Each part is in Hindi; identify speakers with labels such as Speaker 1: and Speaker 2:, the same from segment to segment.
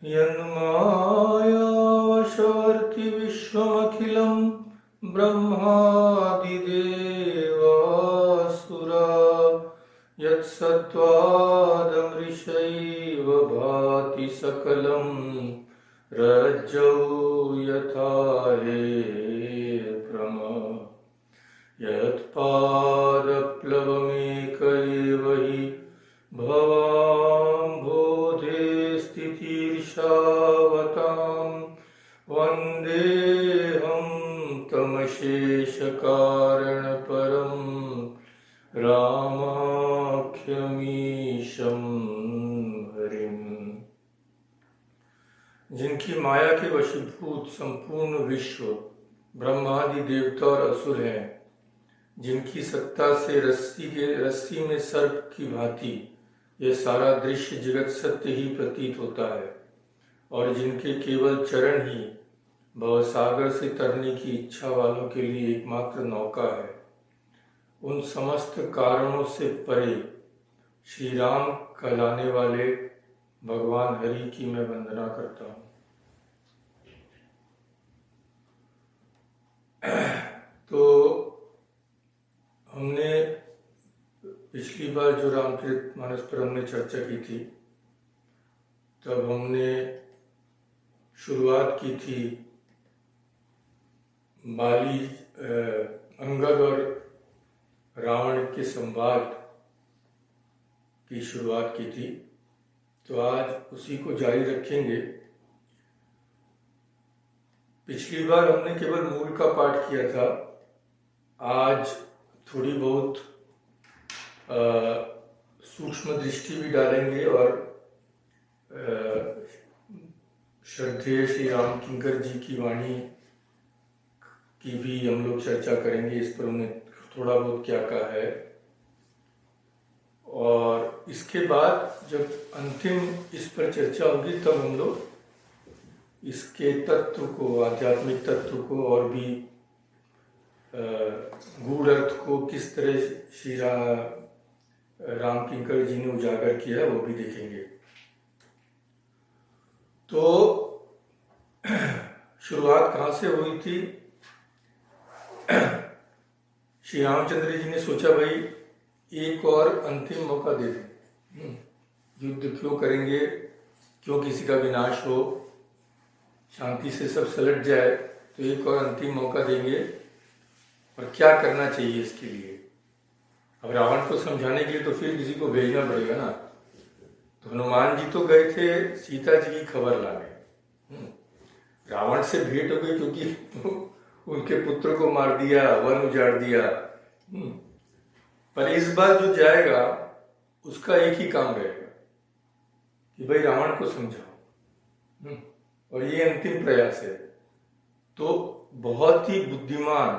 Speaker 1: यन्मायावशवर्ति विश्वमखिलं ब्रह्मादिदेवासुरा यत्सत्त्वादमृषैव भाति सकलं रज्जौ यथा हेयप्रम यत्पादप्लवमेक एव हि भवाम्भोधे स्थितिर्षावतां वन्देऽहं तमशेषकारणपरं रामाख्यमीशं हरिम्। जिनकी माया के वशीभूत संपूर्ण विश्व ब्रह्मादि देवता और असुर हैं, जिनकी सत्ता से रस्सी में सर्प की भांति यह सारा दृश्य जगत सत्य ही प्रतीत होता है, और जिनके केवल चरण ही भवसागर से तरने की इच्छा वालों के लिए एकमात्र नौका है, उन समस्त कारणों से परे श्री राम कहलाने वाले भगवान हरि की मैं वंदना करता हूँ। तो हमने पिछली बार जो रामचरितमानस पर हमने चर्चा की थी, तब हमने शुरुआत की थी बाली अंगद और रावण के संवाद की शुरुआत की थी। तो आज उसी को जारी रखेंगे। पिछली बार हमने केवल मूल का पाठ किया था। आज थोड़ी बहुत सूक्ष्म दृष्टि भी डालेंगे और श्रद्धेय श्री राम किंकर जी की वाणी की भी हम लोग चर्चा करेंगे। इस पर उन्हें थोड़ा बहुत क्या कहा है, और इसके बाद जब अंतिम इस पर चर्चा होगी तब हम लोग इसके तत्व को, आध्यात्मिक तत्व को और भी गूढ़ अर्थ को किस तरह श्री राम किंकर जी ने उजागर किया है वो भी देखेंगे। तो शुरुआत कहाँ से हुई थी? श्री रामचंद्र जी ने सोचा भाई एक और अंतिम मौका दे दें, युद्ध क्यों करेंगे, क्यों किसी का विनाश हो, शांति से सब सलट जाए, तो एक और अंतिम मौका देंगे और क्या करना चाहिए इसके लिए। अब रावण को समझाने के लिए तो फिर किसी को भेजना पड़ेगा ना। तो हनुमान जी तो गए थे सीता जी की खबर लाने। रावण से भेंट हो गई क्योंकि उनके पुत्र को मार दिया, वन उजाड़ दिया। पर इस बार जो जाएगा उसका एक ही काम रहेगा कि भाई रावण को समझाओ, और ये अंतिम प्रयास है। तो बहुत ही बुद्धिमान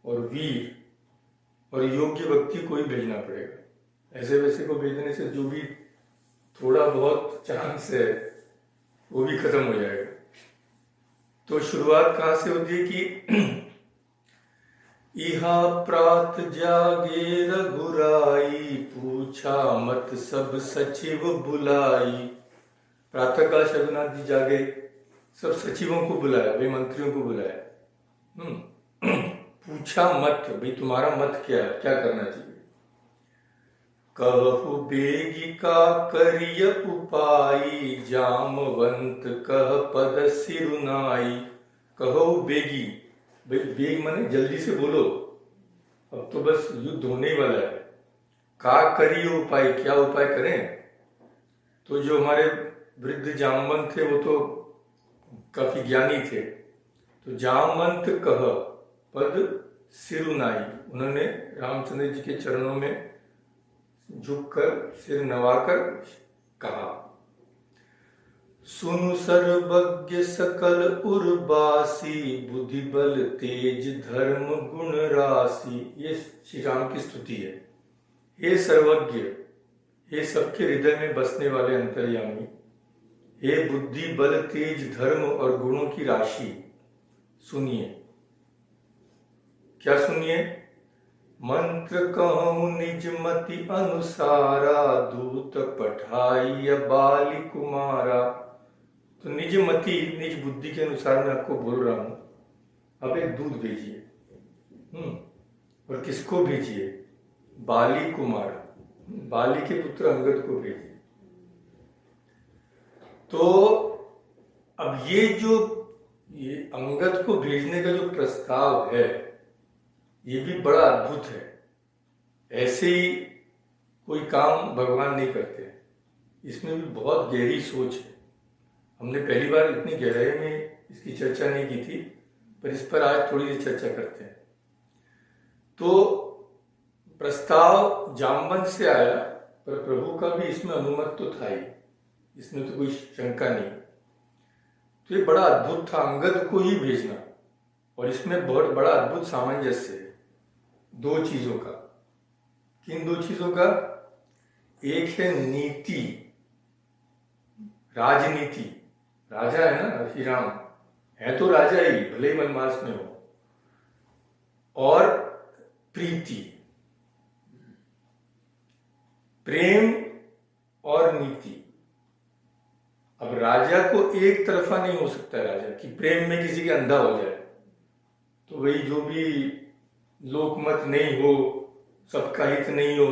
Speaker 1: और वीर और योग्य व्यक्ति को ही भेजना पड़ेगा। ऐसे वैसे को भेजने से जो भी थोड़ा बहुत चांस है वो भी खत्म हो जाएगा। तो शुरुआत कहाँ से होती है कि इहा प्रात जागे रघुराई, पूछा मत सब सचिव बुलाई। प्रातःकाल रघुनाथ जी जागे, सब सचिवों को बुलाया, भाई मंत्रियों को बुलाया। पूछा मत, भाई तुम्हारा मत क्या है, क्या करना चाहिए। कहु बेगिका करिय उपाई, जामवंत कह पद सिरुनाई। कहो बेगी, बेग माने जल्दी से बोलो, अब तो बस युद्ध होने ही वाला है। का करिय उपाय, क्या उपाय करें। तो जो हमारे वृद्ध जामवंत थे वो तो काफी ज्ञानी थे। तो जामवंत कह पद सिरुनाई, उन्होंने रामचंद्र जी के चरणों में झुककर सिर नवाकर कहा। सुनु सर्वज्ञ सकल उर्वासी, बुद्धि बल तेज धर्म गुण राशि। ये श्री राम की स्तुति है। हे सर्वज्ञ, हे सबके हृदय में बसने वाले अंतर्यामी, हे बुद्धि बल तेज धर्म और गुणों की राशि, सुनिए। क्या सुनिए? मंत्र कहूँ निज मति अनुसारा, दूत पठाई बाली कुमारा। तो निज मति निज बुद्धि के अनुसार मैं आपको बोल रहा हूं, आप एक दूत भेजिए। और किसको भेजिए? बाली कुमार, बाली के पुत्र अंगद को भेजिए। तो अब ये अंगद को भेजने का जो प्रस्ताव है, ये भी बड़ा अद्भुत है। ऐसे ही कोई काम भगवान नहीं करते, इसमें भी बहुत गहरी सोच है। हमने पहली बार इतनी गहराई में इसकी चर्चा नहीं की थी, पर इस पर आज थोड़ी सी चर्चा करते हैं। तो प्रस्ताव जामवंत से आया, पर प्रभु का भी इसमें अनुमत तो था ही, इसमें तो कोई शंका नहीं। तो ये बड़ा अद्भुत था अंगद को ही भेजना, और इसमें बहुत बड़ा अद्भुत सामंजस्य है दो चीजों का। किन दो चीजों का? एक है नीति, राजनीति। राजा है ना श्री राम, है तो राजा ही, भले ही वनवास में हो। और प्रीति, प्रेम और नीति। अब राजा को एक तरफा नहीं हो सकता है राजा कि प्रेम में किसी के अंधा हो जाए, तो वही जो भी लोकमत नहीं हो, सबका हित नहीं हो,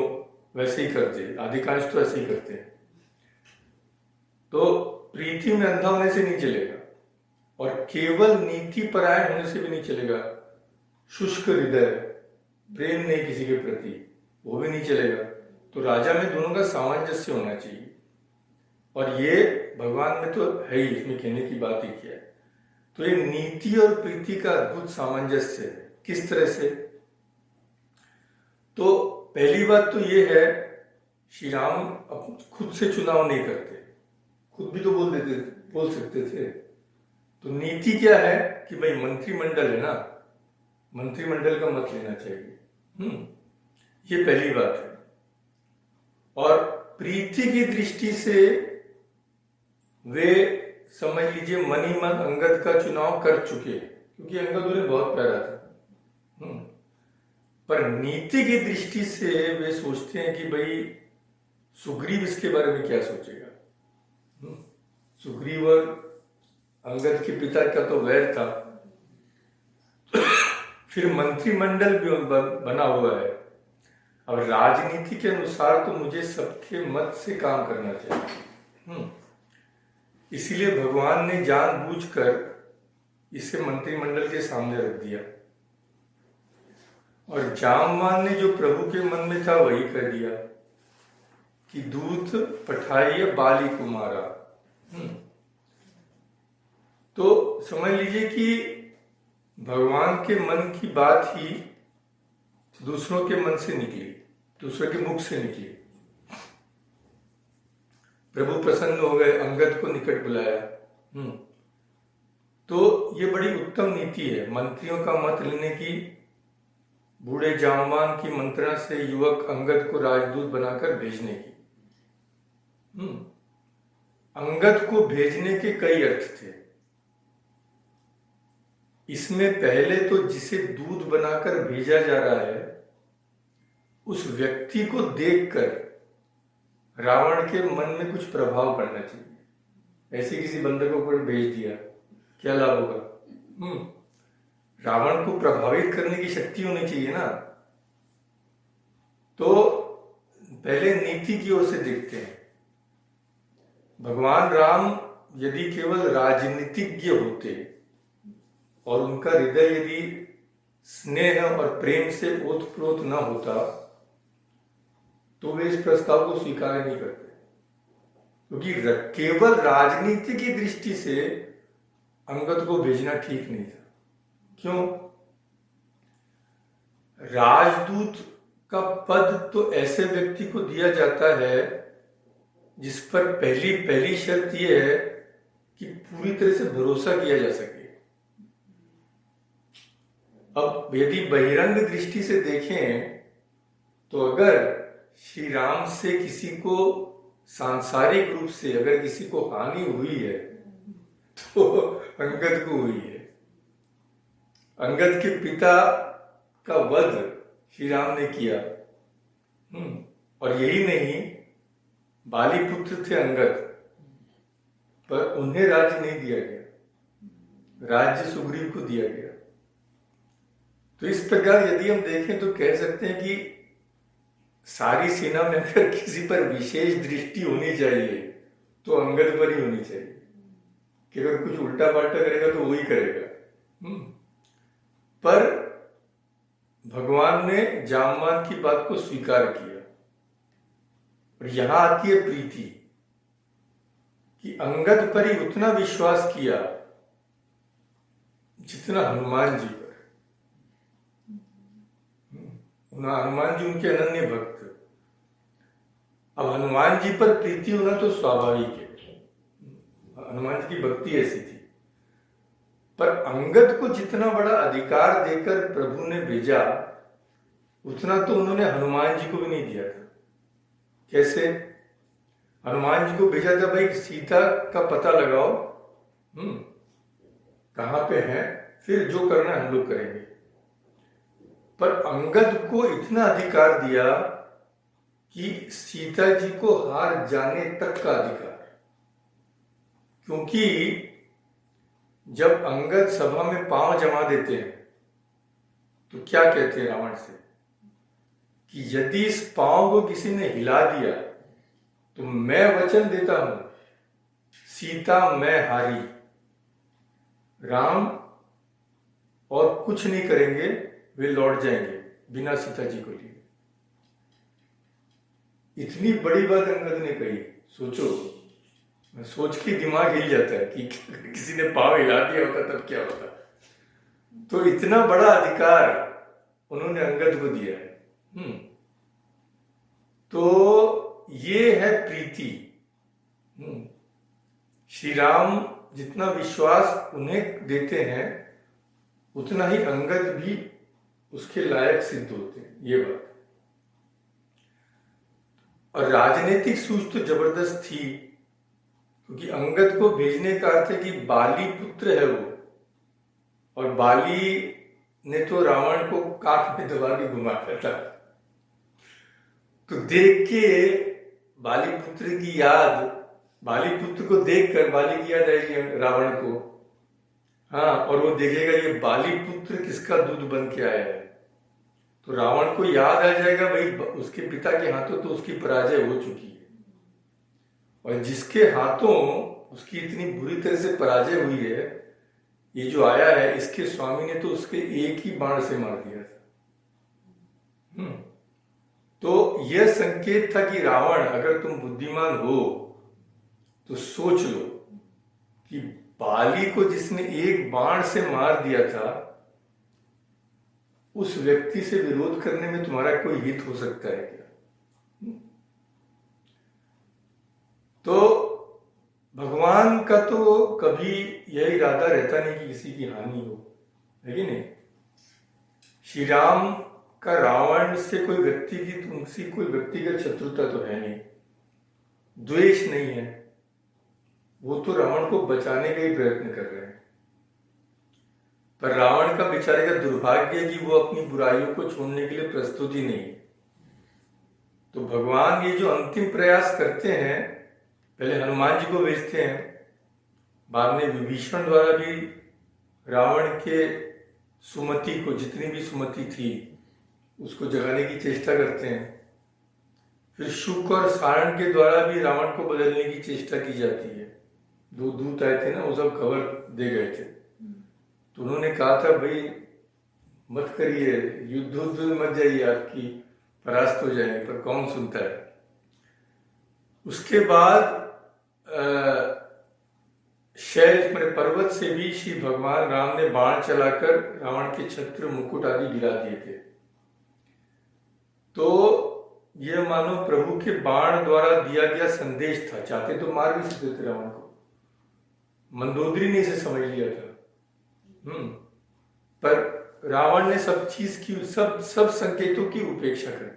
Speaker 1: वैसे ही करते हैं, अधिकांश तो ऐसे ही करते हैं। तो प्रीति में अंधा होने से नहीं चलेगा, और केवल नीति परायण होने से भी नहीं चलेगा। शुष्क हृदय, प्रेम नहीं किसी के प्रति, वो भी नहीं चलेगा। तो राजा में दोनों का सामंजस्य होना चाहिए, और ये भगवान में तो है ही, इसमें कहने की बात ही क्या है। तो ये नीति और प्रीति का अद्भुत सामंजस्य है। किस तरह से? तो पहली बात तो ये है, श्री राम खुद से चुनाव नहीं करते, खुद भी तो बोल सकते थे। तो नीति क्या है कि भाई मंत्रिमंडल है ना, मंत्रिमंडल का मत लेना चाहिए। ये पहली बात है। और प्रीति की दृष्टि से वे समझ लीजिए मन ही मन अंगद का चुनाव कर चुके, क्योंकि अंगद उन्हें बहुत प्यारा था। पर नीति की दृष्टि से वे सोचते हैं कि भाई सुग्रीव इसके बारे में क्या सोचेगा। सुग्रीव और अंगद के पिता का तो वैर था, फिर मंत्रिमंडल भी बना हुआ है। अब राजनीति के अनुसार तो मुझे सबके मत से काम करना चाहिए। इसीलिए भगवान ने जानबूझकर इसे मंत्रिमंडल के सामने रख दिया, और जामवान ने जो प्रभु के मन में था वही कर दिया कि दूत पठाइए बाली कुमारा। तो समझ लीजिए कि भगवान के मन की बात ही दूसरों के मन से निकली, दूसरों के मुख से निकली। प्रभु प्रसन्न हो गए, अंगद को निकट बुलाया। तो ये बड़ी उत्तम नीति है मंत्रियों का मत लेने की। बूढ़े जामवान की मंत्रणा से युवक अंगद को राजदूत बनाकर भेजने की। अंगद को भेजने के कई अर्थ थे। इसमें पहले तो जिसे दूत बनाकर भेजा जा रहा है, उस व्यक्ति को देखकर रावण के मन में कुछ प्रभाव पड़ना चाहिए। ऐसे किसी बंदर को ऊपर भेज दिया, क्या लाभ होगा? रावण को प्रभावित करने की शक्ति होनी चाहिए ना। तो पहले नीति की ओर से देखते हैं। भगवान राम यदि केवल राजनीतिज्ञ होते और उनका हृदय यदि स्नेह और प्रेम से ओतप्रोत न होता, तो वे इस प्रस्ताव kwa स्वीकार नहीं करते, क्योंकि केवल राजनीति की दृष्टि से अंगद को भेजना ठीक नहीं था। क्यों? राजदूत का पद तो ऐसे व्यक्ति को दिया जाता है जिस पर पहली शर्त यह है कि पूरी तरह से भरोसा किया जा सके। अब यदि बहिरंग दृष्टि से देखें तो अगर श्री राम से किसी को सांसारिक रूप से अगर किसी को हानि हुई है तो अंगद को हुई है। अंगद के पिता का वध श्री राम ने किया। और यही नहीं, बाली पुत्र थे अंगद, पर उन्हें राज्य नहीं दिया गया, राज्य सुग्रीव को दिया गया। तो इस प्रकार यदि हम देखें तो कह सकते हैं कि सारी सेना में अगर किसी पर विशेष दृष्टि होनी चाहिए तो अंगद पर ही होनी चाहिए कि अगर कुछ उल्टा पाल्टा करेगा तो वही करेगा। पर भगवान ने जामवान की बात को स्वीकार किया। और यहां आती है प्रीति कि अंगद पर ही उतना विश्वास किया जितना हनुमान जी पर। हनुमान जी उनके अनन्य भक्त। अब हनुमान जी पर प्रीति होना तो स्वाभाविक है, हनुमान जी की भक्ति ऐसी थी। पर अंगद को जितना बड़ा अधिकार देकर प्रभु ने भेजा उतना तो उन्होंने हनुमान जी को भी नहीं दिया था। कैसे? हनुमान जी को भेजा था भाई सीता का पता लगाओ, कहां पे है, फिर जो करना हम लोग करेंगे। पर अंगद को इतना अधिकार दिया कि सीता जी को हार जाने तक का अधिकार। क्योंकि जब अंगद सभा में पांव जमा देते हैं तो क्या कहते हैं रावण से कि यदि इस पांव को किसी ने हिला दिया तो मैं वचन देता हूं सीता मैं हारी, राम और कुछ नहीं करेंगे, वे लौट जाएंगे बिना सीता जी को लिए। इतनी बड़ी बात अंगद ने कही। सोचो, सोच के दिमाग हिल जाता है कि किसी ने पांव हिला दिया होता तब क्या होता। तो इतना बड़ा अधिकार उन्होंने अंगद को दिया है। तो ये है प्रीति। श्री राम जितना विश्वास उन्हें देते हैं उतना ही अंगद भी उसके लायक सिद्ध होते हैं, ये बात। और राजनीतिक सूझ तो जबरदस्त थी, क्योंकि अंगद को भेजने का अर्थ है कि बाली पुत्र है वो, और बाली ने तो रावण को काख में दबा के घुमाया था। तो देख के बाली पुत्र की याद, बाली पुत्र को देखकर बाली की याद आएगी रावण को। हाँ, और वो देखेगा ये बाली पुत्र किसका दूध बन के आया है, तो रावण को याद आ जाएगा भाई उसके पिता के हाथों तो उसकी पराजय हो चुकी है, और जिसके हाथों उसकी इतनी बुरी तरह से पराजय हुई है, ये जो आया है इसके स्वामी ने तो उसके एक ही बाण से मार दिया था। तो यह संकेत था कि रावण, अगर तुम बुद्धिमान हो तो सोच लो कि बाली को जिसने एक बाण से मार दिया था उस व्यक्ति से विरोध करने में तुम्हारा कोई हित हो सकता है क्या? तो भगवान का तो कभी यह इरादा रहता नहीं कि किसी की हानि हो, है कि नहीं? श्री राम का रावण से कोई व्यक्ति की तुमसे कोई व्यक्तिगत शत्रुता तो है नहीं, द्वेष नहीं है, वो तो रावण को बचाने का ही प्रयत्न कर रहे हैं। पर रावण का बेचारे का दुर्भाग्य है कि वो अपनी बुराइयों को छोड़ने के लिए प्रस्तुत ही नहीं है। तो भगवान ये जो अंतिम प्रयास करते हैं, पहले हनुमान जी को भेजते हैं, बाद में विभीषण द्वारा भी रावण के सुमति को, जितनी भी सुमति थी उसको जगाने की चेष्टा करते हैं। फिर शुक और सारण के द्वारा भी रावण को बदलने की चेष्टा की जाती है। दो दूत आए थे ना, वो सब खबर दे गए थे, तो उन्होंने कहा था भाई मत करिए, युद्ध मत जाइए, आपकी परास्त हो जाएंगे, पर कौन सुनता है। उसके बाद शैल पर्वत से भी श्री भगवान राम ने बाण चलाकर रावण के छत्र मुकुट आदि गिरा दिए थे। तो यह मानो प्रभु के बाण द्वारा दिया गया संदेश था। चाहते तो मार भी सकते थे रावण को, मंदोदरी ने इसे समझ लिया था। पर रावण ने सब चीज की, सब संकेतों की उपेक्षा कर दी।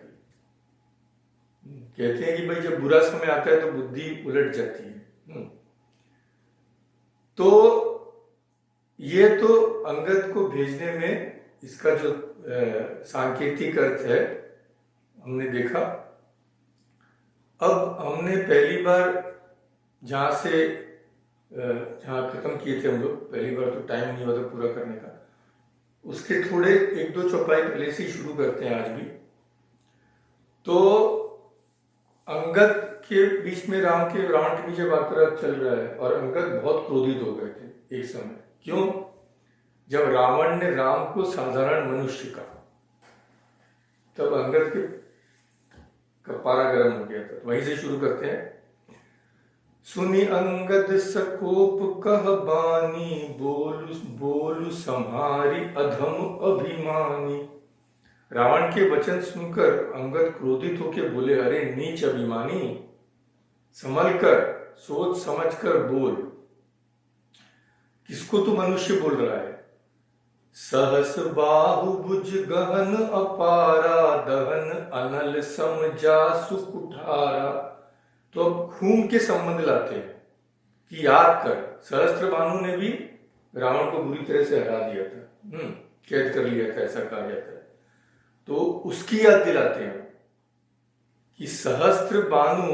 Speaker 1: कहते हैं कि भाई जब बुरा समय आता है तो बुद्धि उलट जाती है। तो ये तो अंगद को भेजने में इसका जो सांकेतिक अर्थ है हमने देखा। अब हमने पहली बार जहां से जहाँ खत्म किए थे हम लोग पहली बार, तो टाइम नहीं हुआ था पूरा करने का। उसके थोड़े एक दो चौपाई पहले से ही शुरू करते हैं आज भी। तो अंगद के बीच में रावण के पीछे वार्तालाप चल रहा है और अंगद बहुत क्रोधित हो गए थे एक समय। क्यों? जब रावण ने राम को साधारण मनुष्य कहा तब अंगद के कपारा गर्म हो गया था। तो वहीं से शुरू करते हैं। सुनि अंगद सकोप कह बानी, बोलु बोलु सम्हारी अधम अभिमानी। रावण के वचन सुनकर अंगद क्रोधित होकर बोले, अरे नीच अभिमानी, संभल कर सोच समझ कर बोल। किसको तू मनुष्य बोल रहा है? सहस बाहुभुज गहन अपारा, दहन अनल सम जासु कुठारा। तो अब खून के संबंध लाते हैं कि याद कर, सहस्त्र बानु ने भी रावण को बुरी तरह से हरा दिया था, कैद कर लिया था, ऐसा कहा जाता है। तो उसकी याद दिलाते हैं कि सहस्त्र बानु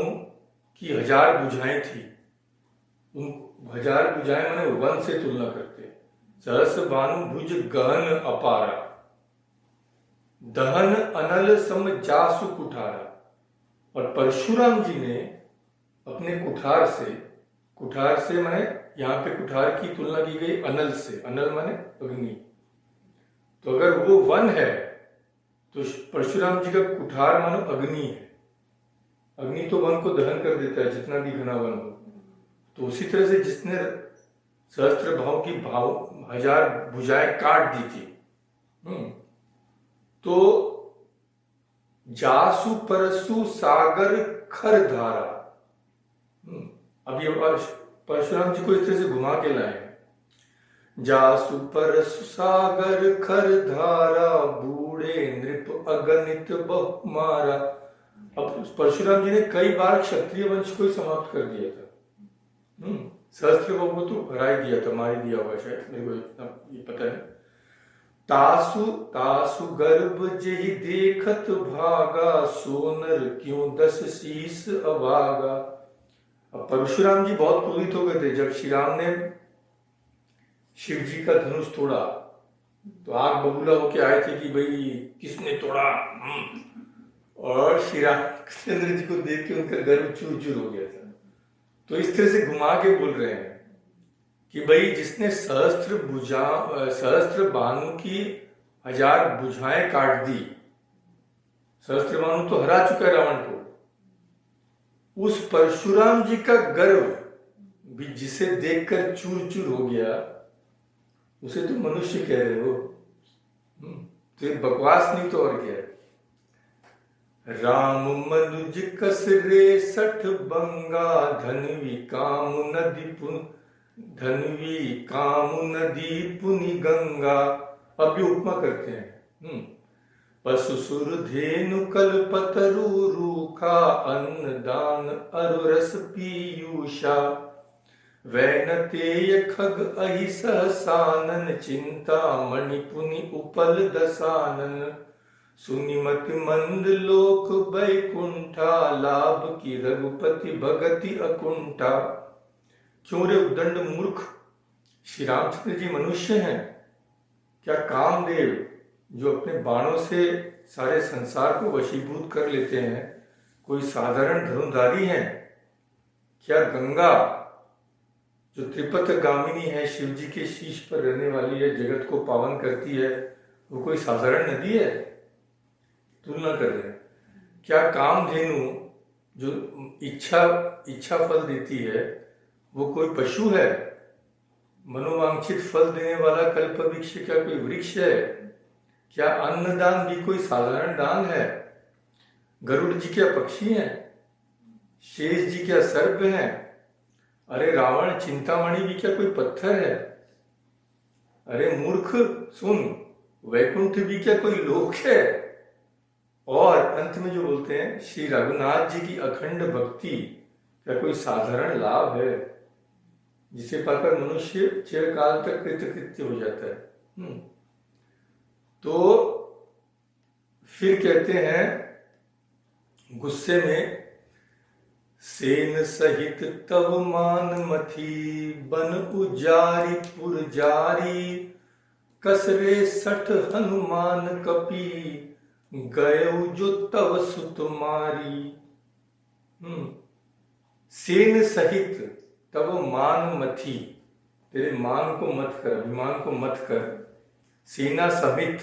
Speaker 1: की 1000 भुजाएं थी। उन 1000 भुजाएं माने वन से तुलना करते हैं। सहस्त्र बानु भुज गहन अपारा, दहन अनल सम जासु कुठारा। और परशुराम जी ने अपने कुठार से माने यहाँ पे कुठार की तुलना की गई अनल से। अनल माने अग्नि। तो अगर वो वन है तो परशुराम जी का कुठार मानो अग्नि है। अग्नि तो वन को दहन कर देता है, जितना भी घना वन हो। तो उसी तरह से जिसने सहस्त्र भाव की 1000 भुजाएं काट दी थी, तो जासु परसु सागर खर धारा। अब ये परशुराम जी को इस तरह से घुमा के लाए। जासु परसु सागर खर धारा, बूढ़े नृप अगणित बहु मारा। अब परशुराम जी ने कई बार क्षत्रिय वंश को समाप्त कर दिया था। सहस्त्र भाव को तो हरा ही दिया था, मार ही दिया होगा शायद, मेरे को ये पता है। तासु तासु गर्भ जेहि देखत भागा, सोनर क्यों 10 शीस अभागा। अब परशुराम जी बहुत क्रोधित हो गए थे जब श्री राम ने शिव जी का धनुष तोड़ा। तो आग बबूला होके आए थे कि भाई किसने तोड़ा। और श्री रामचंद्र जी को देख के उनका गर्व चूर चूर हो गया था। तो इस तरह से घुमा के बोल रहे हैं कि भाई जिसने सहस्त्र बानु की 1000 भुजाएं काट दी, सहस्त्र बानु तो हरा चुका है रावण को। उस परशुराम जी का गर्व भी जिसे देखकर चूर चूर हो गया, उसे तो मनुष्य कह रहे हो। तो ये बकवास नहीं तो और क्या है। राम मनुज कस रे 60 बंगा, धनवी कामु नदी पुनि गंगा। अब भी उपमा करते हैं। पशु सुर धेनु कल्पतरु रूखा, अन्न दान अरुरस पीयूषा। वैनतेय खग अहि सहसानन, चिंता मणि पुनि उपल दसानन। सुनिमत मंद लोक बैकुंठा, लाभ की रघुपति भगति अकुंठा। क्यों रे उद्दंड मूर्ख, श्री रामचंद्र जी मनुष्य हैं क्या? कामदेव जो अपने बाणों से सारे संसार को वशीभूत कर लेते हैं, कोई साधारण धनुर्धारी हैं क्या? गंगा जो त्रिपथ गामिनी है, शिव जी के शीश पर रहने वाली है, जगत को पावन करती है, वो कोई साधारण नदी है? तुलना कर रहे हैं। क्या कामधेनु जो इच्छा फल देती है, वो कोई पशु है? मनोवांछित फल देने वाला कल्प वृक्ष क्या कोई वृक्ष है? क्या अन्नदान भी कोई साधारण दान है? गरुड़ जी क्या पक्षी हैं? शेष जी क्या सर्प हैं? अरे रावण, चिंतामणि भी क्या कोई पत्थर है? अरे मूर्ख सुन, वैकुंठ भी क्या कोई लोक है? और अंत में जो बोलते हैं, श्री रघुनाथ जी की अखंड भक्ति क्या कोई साधारण लाभ है, जिसे पाकर मनुष्य चिरकाल तक कृतकृत्य हो जाता है। तो फिर कहते हैं गुस्से में, सेन सहित तव मान मथी, बन उजारी पुर जारी, कसरे सठ हनुमान कपी, गयउ जो तव सुत मारी। सेन सहित तव मान मथी, तेरे मान को मत कर, अभिमान को मत कर। सेना सहित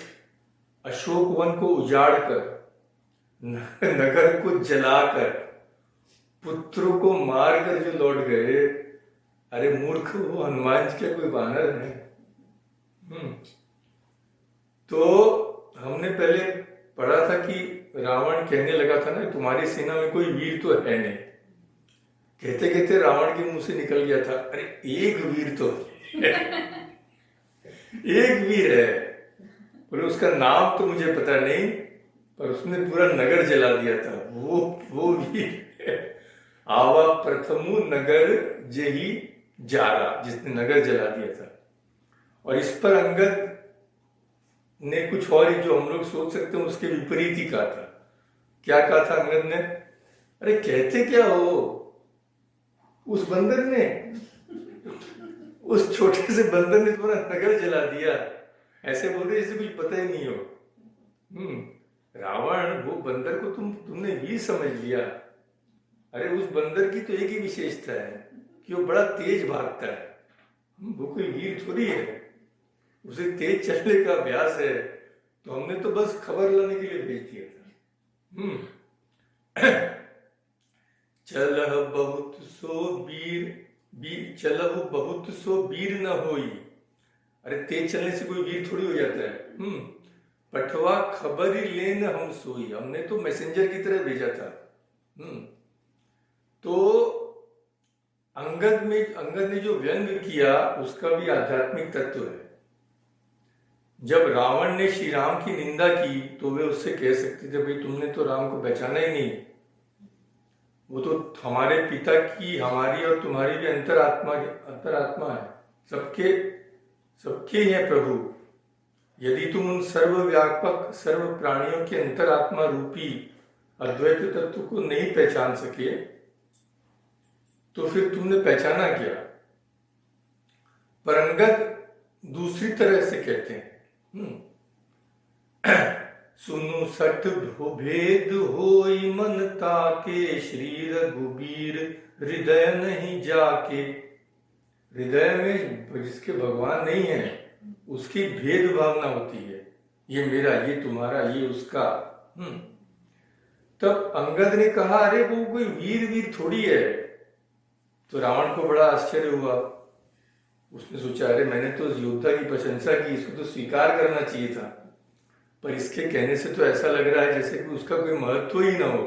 Speaker 1: अशोक वन को उजाड़ कर, नगर को जलाकर, पुत्रों को मारकर जो लौट गए, अरे मूर्ख, वो हनुमान जी के कोई वानर है। तो हमने पहले पढ़ा था कि रावण कहने लगा था ना, तुम्हारी सेना में कोई वीर तो है नहीं। कहते कहते रावण के मुंह से निकल गया था, अरे एक वीर तो है। एक वीर है, और उसका नाम तो मुझे पता नहीं, पर उसने पूरा नगर जला दिया था। वो वीर है। आवा प्रथमु नगर जेही जारा, जिसने नगर जला दिया था। और इस पर अंगद ने कुछ और ही जो हम लोग सोच सकते हैं उसके विपरीत ही कहा था। क्या कहा था अंगद ने? अरे कहते क्या हो, उस बंदर ने, उस छोटे से बंदर ने तुम्हारा नगर जला दिया। ऐसे बोल रहे जैसे कुछ पता ही नहीं हो। रावण, वो बंदर को तुमने वीर समझ लिया। अरे उस बंदर की तो एक ही विशेषता है कि वो बड़ा तेज भागता है। वो कोई वीर थोड़ी है, उसे तेज चलने का अभ्यास है। तो हमने तो बस खबर लाने के लिए भेज दिया था। चलह बहुत सो चलह बहुत सो वीर न होई। अरे तेज चलने से कोई वीर थोड़ी हो जाता है। पठवा खबर ही लेन हम सोई, हमने तो मैसेंजर की तरह भेजा था। तो अंगद ने जो व्यंग किया उसका भी आध्यात्मिक तत्व है। जब रावण ने श्री राम की निंदा की तो वे उससे कह सकते थे, भाई तुमने तो राम को पहचाना ही नहीं, वो तो हमारे पिता की, हमारी और तुम्हारी भी अंतरात्मा है, सबके ही है प्रभु। यदि तुम उन सर्वव्यापक सर्व प्राणियों के अंतरात्मा रूपी अद्वैत तत्व को नहीं पहचान सके तो फिर तुमने पहचाना क्या? पर अंगद दूसरी तरह से कहते हैं, सुनु सठ भेद होई मन ताके, श्री रघुबीर हृदय नहीं जाके। हृदय में जिसके भगवान नहीं है उसकी भेद भावना होती है, ये मेरा, ये तुम्हारा, ये उसका। तब अंगद ने कहा, अरे वो कोई वीर थोड़ी है। तो रावण को बड़ा आश्चर्य हुआ। उसने सोचा, अरे मैंने तो योद्धा की प्रशंसा की, इसको तो स्वीकार करना चाहिए था, पर इसके कहने से तो ऐसा लग रहा है जैसे कि उसका कोई महत्व ही ना हो।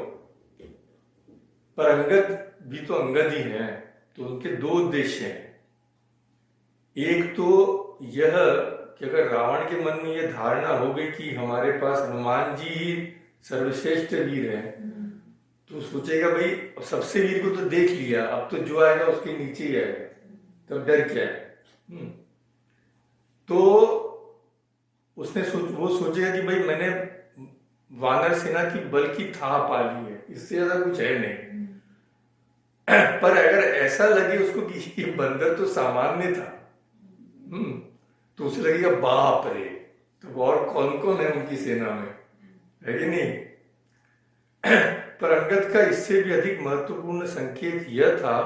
Speaker 1: पर अंगद भी तो अंगद ही है, तो उनके दो उद्देश्य हैं। एक तो यह कि अगर रावण के मन में यह धारणा हो गई कि हमारे पास हनुमान जी ही सर्वश्रेष्ठ वीर हैं, तो सोचेगा भाई सबसे वीर को तो देख लिया, अब तो जो आएगा उसके नीचे ही आएगा, तब डर क्या है। तो वो सोचेगा कि भाई मैंने वानर सेना की बल की था पा ली है, इससे ज्यादा कुछ है नहीं। पर अगर ऐसा लगे उसको कि ये बंदर तो सामान्य था, तो उसे लगेगा बाप रे, तो और कौन कौन है उनकी सेना में, है कि नहीं। पर अंगद का इससे भी अधिक महत्वपूर्ण संकेत यह था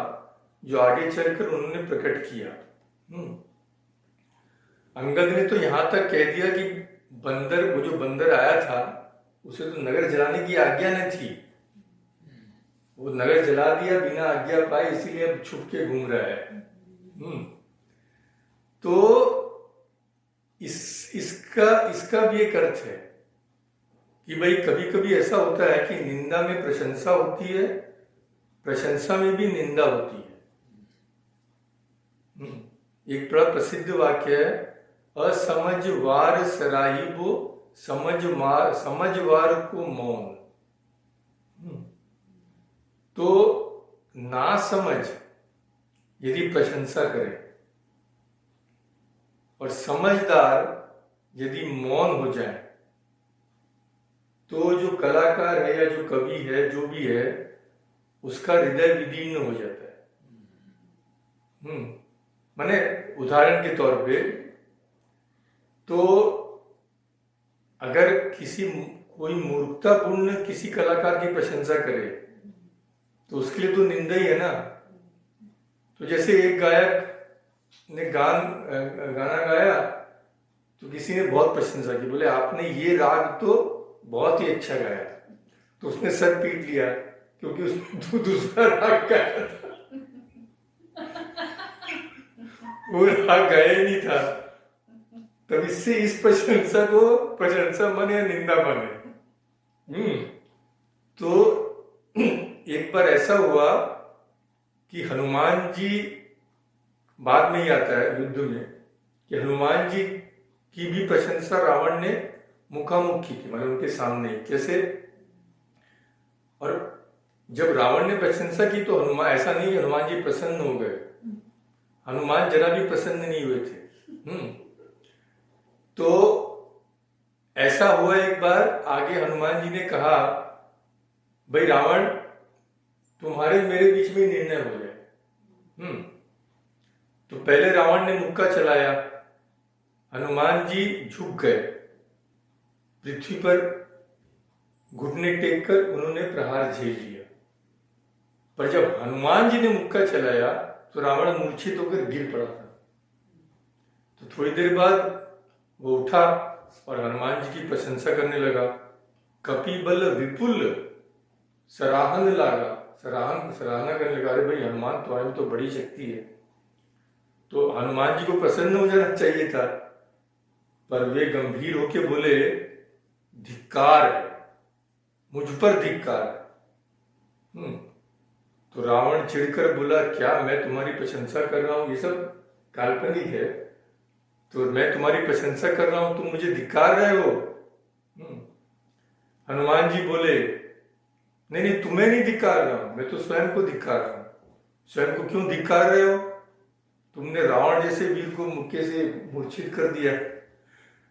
Speaker 1: जो आगे चलकर उन्होंने प्रकट किया। अंगद ने तो यहां तक कह दिया कि वो जो बंदर आया था उसे तो नगर जलाने की आज्ञा न थी, वो नगर जला दिया बिना आज्ञा पाए, इसीलिए अब छुप के घूम रहा है। तो इसका भी एक अर्थ है कि भाई कभी कभी ऐसा होता है कि निंदा में प्रशंसा होती है, प्रशंसा में भी निंदा होती है। एक बड़ा प्रसिद्ध वाक्य है, असमझवार सराहिबो समझवार को मौन। तो ना समझ यदि प्रशंसा करे और समझदार यदि मौन हो जाए, तो जो कलाकार है या जो कवि है, जो भी है, उसका हृदय विदीर्ण हो जाता है। माने उदाहरण के तौर पे, तो अगर कोई मूर्खतापूर्ण किसी कलाकार की प्रशंसा करे तो उसके लिए तो निंदा ही है ना। तो जैसे एक गायक ने गाना गाया तो किसी ने बहुत प्रशंसा की, बोले आपने ये राग तो बहुत ही अच्छा गाया, तो उसने सर पीट लिया क्योंकि उसने दूसरा राग गाया था, वो राग गाया ही नहीं था। तब इससे इस प्रशंसा को प्रशंसा माने या निंदा माने। तो एक बार ऐसा हुआ कि हनुमान जी, बाद में ही आता है युद्ध में, कि हनुमान जी की भी प्रशंसा रावण ने मुखामुख की थी, मतलब उनके सामने। कैसे? और जब रावण ने प्रशंसा की तो हनुमान, ऐसा नहीं हनुमान जी प्रसन्न हो गए, हनुमान जरा भी प्रसन्न नहीं हुए थे। तो ऐसा हुआ एक बार, आगे हनुमान जी ने कहा, भाई रावण, तुम्हारे मेरे बीच में निर्णय हो जाए। तो पहले रावण ने मुक्का चलाया, हनुमान जी झुक गए, पृथ्वी पर घुटने टेक कर उन्होंने प्रहार झेल लिया। पर जब हनुमान जी ने मुक्का चलाया तो रावण मूर्छित होकर गिर पड़ा था। तो थोड़ी देर बाद वो उठा और हनुमान जी की प्रशंसा करने लगा। कपिबल विपुल सराहन लागा, सराहना करने लगा, अरे भाई हनुमान, तुम्हारे में तो बड़ी शक्ति है। तो हनुमान जी को प्रसन्न हो जाना चाहिए था, पर वे गंभीर होके बोले, धिक्कार है, मुझ पर धिक्कार है। तो रावण चिढ़कर बोला, क्या मैं तुम्हारी प्रशंसा कर रहा हूं, ये सब काल्पनिक है, तो मैं तुम्हारी प्रशंसा कर रहा हूं, तुम मुझे धिक्कार रहे हो। हनुमान जी बोले, नहीं नहीं, तुम्हें नहीं धिक्कार रहा हूं, मैं तो स्वयं को धिक्कार रहा हूं। स्वयं को क्यों धिक्कार रहे हो? तुमने रावण जैसे वीर को मुक्के से मूर्छित कर दिया,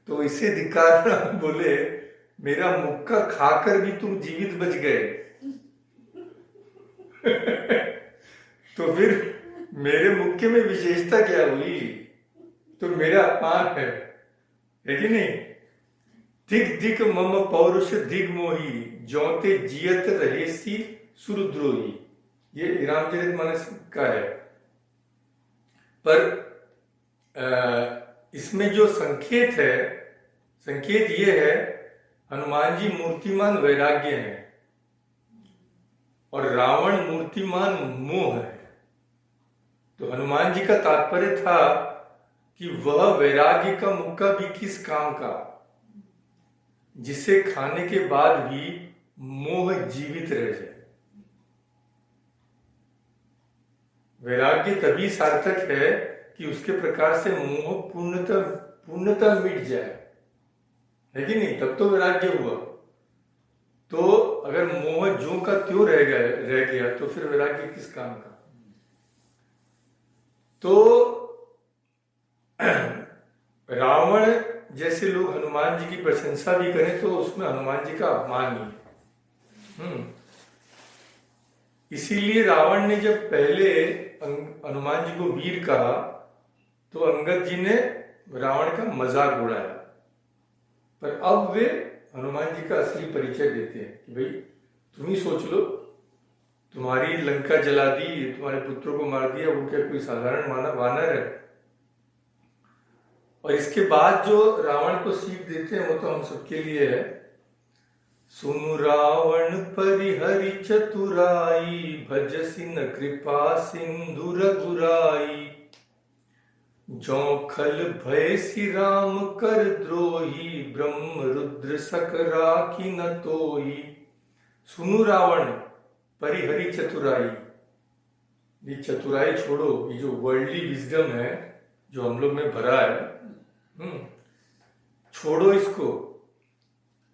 Speaker 1: तो इसे धिक्कार रहा हूं। बोले, मेरा मुक्का खाकर भी तुम जीवित बच गए। तो फिर मेरे मुक्के में विशेषता क्या हुई? तो मेरा अपमान है कि नहीं? दिक दिक मम पौरुष दिग मोही, ज्योते जियत रहेसी सुरद्रोही। ये रामचरितमानस का है। पर इसमें जो संकेत है, संकेत ये है, हनुमान जी मूर्तिमान वैराग्य है और रावण मूर्तिमान मोह है। तो हनुमान जी का तात्पर्य था कि वह वैराग्य का मुक्का भी किस काम का, जिसे खाने के बाद भी मोह जीवित रह जाए। वैराग्य तभी सार्थक है कि उसके प्रकार से मोह पूर्णतः मिट जाए, है कि नहीं? तब तो वैराग्य हुआ। तो अगर मोह ज्यों का त्यों रह गया तो फिर वैराग्य किस काम का? तो रावण जैसे लोग हनुमान जी की प्रशंसा भी करें तो उसमें हनुमान जी का अपमान ही है। इसीलिए रावण ने जब पहले हनुमान जी को वीर कहा तो अंगद जी ने रावण का मजाक उड़ाया, पर अब वे हनुमान जी का असली परिचय देते हैं कि भाई तुम ही सोच लो, तुम्हारी लंका जला दी, तुम्हारे पुत्रों को मार दिया, वो क्या कोई साधारण वानर है? और इसके बाद जो रावण को सीख देते हैं वो तो हम सबके लिए है। सुनु रावण परिहरि चतुराई, भजसि न कृपा सिंधु रघुराई, जो खल भय श्री राम कर द्रोही, ब्रह्म रुद्र सक राखी न तोही। सुनु रावण परिहरि चतुराई, ये चतुराई छोड़ो, ये जो वर्ल्डली विजडम है जो हम लोग में भरा है, छोड़ो इसको।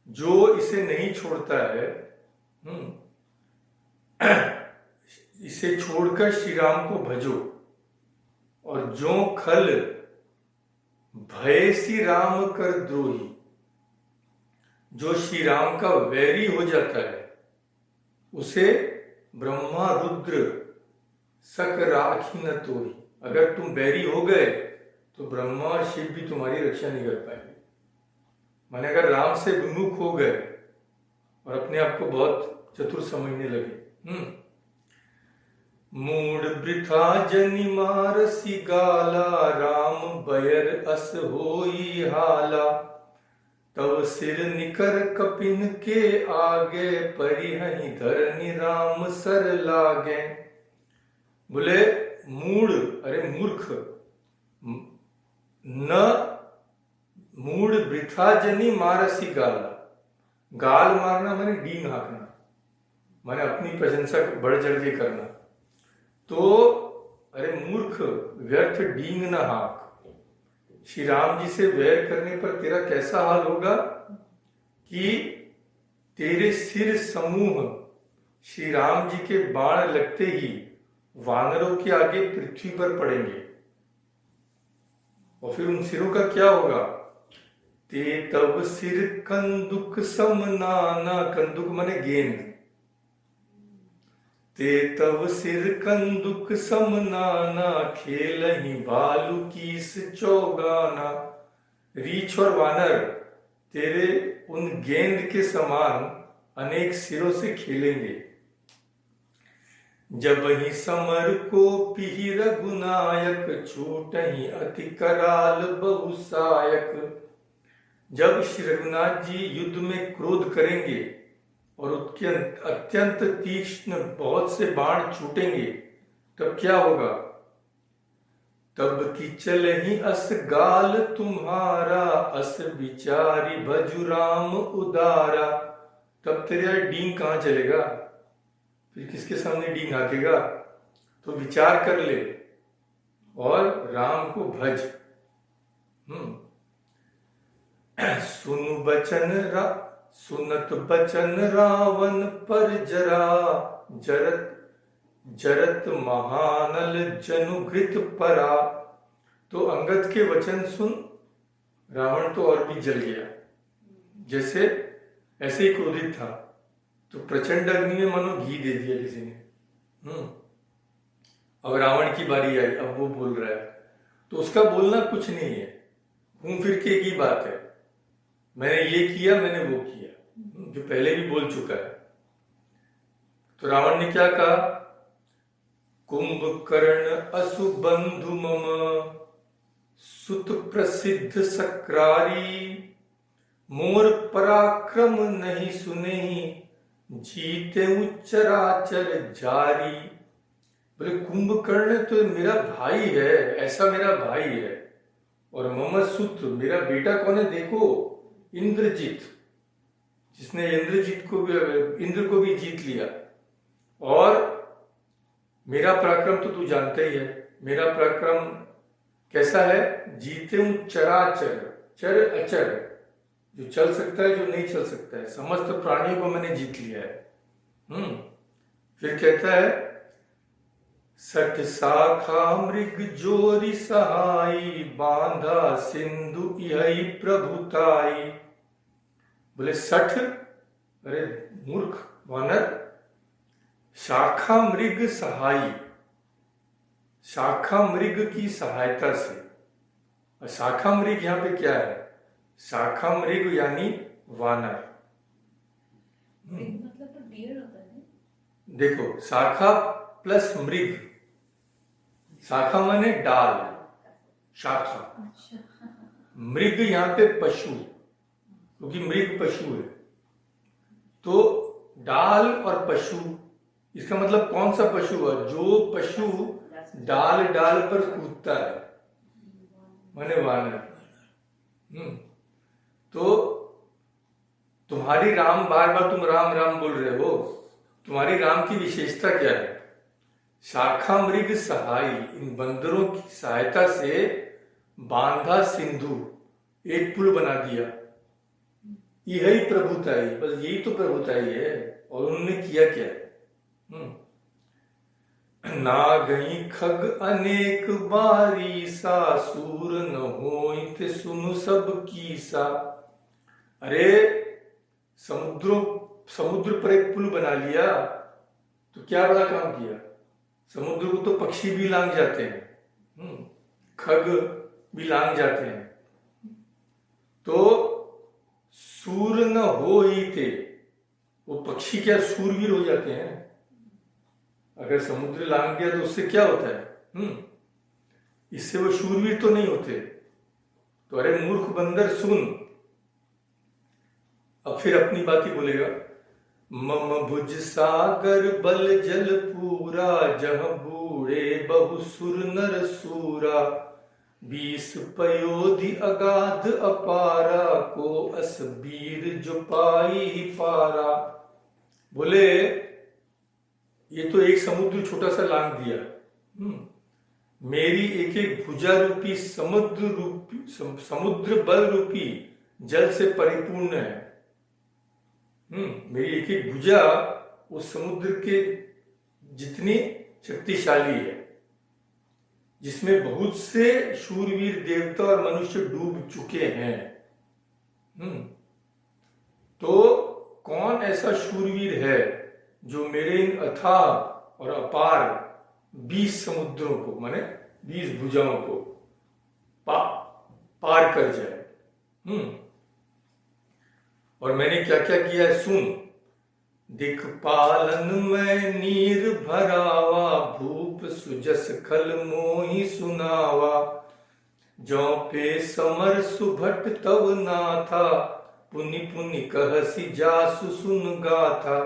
Speaker 1: जो इसे नहीं छोड़ता है, इसे छोड़कर श्री राम को भजो। और जो खल भय श्री राम कर द्रोही, जो श्री राम का वैरी हो जाता है, उसे ब्रह्मा रुद्र सक राखी न तोही। अगर तुम बैरी हो गए तो ब्रह्मा और शिव भी तुम्हारी रक्षा नहीं कर पाएंगे। माने अगर राम से विमुख हो गए और अपने आप को बहुत चतुर समझने लगे। मूड वृथा जनि मारसी गाला, राम बयर अस होई हाला। तब सिर निकर कपिन के आगे, परिहनि धरनि राम सर लागे। बोले मूड, अरे मूर्ख, न मूड वृथा जनि मारसी गाला। गाल मारना माने डींग हाँकना, माने अपनी प्रशंसा बढ़ चढ़ के करना। तो अरे मूर्ख, व्यर्थ डींग न हाँक। श्री राम जी से वैर करने पर तेरा कैसा हाल होगा कि तेरे सिर समूह श्री राम जी के बाण लगते ही वानरों के आगे पृथ्वी पर पड़ेंगे। और फिर उन सिरों का क्या होगा? ते तब सिर कंदुक सम नाना। कंदुक माने गेंद। ते तब सिर कंदुक सम नाना, खेलहि भालू कीस चौगाना। रीछ और वानर तेरे उन गेंद के समान अनेक सिरों से खेलेंगे। जब ही समर को पिही रघुनायक, छूटहि अति कराल बहुसायक। जब श्री रघुनाथ जी युद्ध में क्रोध करेंगे और उसके अत्यंत तीक्ष्ण बहुत से बाण छूटेंगे, तब क्या होगा? तब की चलहि अस गाल तुम्हारा, अस विचारी भजु राम उदारा। तब तेरा डींग कहाँ चलेगा? फिर किसके सामने डींग हाकेगा? तो विचार कर ले और राम को भज। सुनत बचन रावण पर जरा, जरत महानल जनुघृत परा। तो अंगद के वचन सुन रावण तो और भी जल गया, जैसे ऐसे ही क्रोधित था। तो प्रचंड अग्नि में मानो घी दे दिया किसी ने। अब रावण की बारी आई, अब वो बोल रहा है। तो उसका बोलना कुछ नहीं है, घूम फिर के की बात है। मैंने ये किया, मैंने वो किया, जो पहले भी बोल चुका है। तो रावण ने क्या कहा? कुंभकर्ण असुबंधु मम, सुत प्रसिद्ध सक्रारी। मोर पराक्रम नहीं सुने, जीते चराचर जारी। बोले कुंभकर्ण तो मेरा भाई है, ऐसा मेरा भाई है। और मम सुत, मेरा बेटा कौन है? देखो, इंद्रजीत, जिसने इंद्र को भी जीत लिया। और मेरा पराक्रम तो तू जानता ही है। मेरा पराक्रम कैसा है? जीते हूं चराचर, चर अचर, जो चल सकता है, जो नहीं चल सकता है, समस्त प्राणियों को मैंने जीत लिया है। फिर कहता है, सठ शाखा मृग जोरी सहाई, बांधा सिंधु यही प्रभुताई। बोले 60, अरे मूर्ख वानर, शाखा मृग सहाई, शाखा मृग की सहायता से। और शाखा मृग यहां पे क्या है? शाखा मृग यानी वानर।
Speaker 2: मतलब तो डियर होता है।
Speaker 1: देखो, शाखा प्लस मृग, शाखा माने डाल, शाखा। मृग यहां पे पशु, क्योंकि मृग पशु है। तो डाल और पशु, इसका मतलब कौन सा पशु है? जो पशु डाल डाल पर कूदता है, माने वानर। तो तुम्हारी राम, बार बार तुम राम राम बोल रहे हो, तुम्हारी राम की विशेषता क्या है? शाखा मृग सहाई, इन बंदरों की सहायता से बांधा सिंधु, एक पुल बना दिया। यही प्रभुताई, बस यही तो प्रभुताई है। और उन्होंने किया क्या? नागई खग अनेक बारी, सासूर न होइत सुनु सब कीसा। अरे समुद्र पर एक पुल बना लिया, तो क्या बड़ा काम किया। समुद्र को तो पक्षी भी लांग जाते हैं, खग भी लांग जाते हैं। तो सूर न हो ही थे, वो पक्षी क्या सूरवीर हो जाते हैं। अगर समुद्र लांग गया तो उससे क्या होता है, इससे वो शूरवीर तो नहीं होते। तो अरे मूर्ख बंदर सुन, अब फिर अपनी बात ही बोलेगा। मम भुज सागर बल जल पूरा, जह बूढ़े बहु सुर नर सूरा, 20 पयोधि अगाध अपारा, को अस बीर जो पाई पारा। बोले ये तो एक समुद्र छोटा सा लांग दिया, मेरी एक एक भुजा रूपी समुद्र बल रूपी जल से परिपूर्ण है। मेरी एक एक भुजा उस समुद्र के जितनी शक्तिशाली है, जिसमें बहुत से शूरवीर देवता और मनुष्य डूब चुके हैं। तो कौन ऐसा शूरवीर है जो मेरे इन अथाह और अपार 20 समुद्रों को, माने 20 भुजाओं को पार कर जाए। और मैंने क्या क्या किया है सुन। दिक्पालन में नीर भरावा, भूप सुजस खल मोहि सुनावा, जौ पे समर सुभट तव नाथा, पुनि पुनि कहसी जासु सुन गाथा।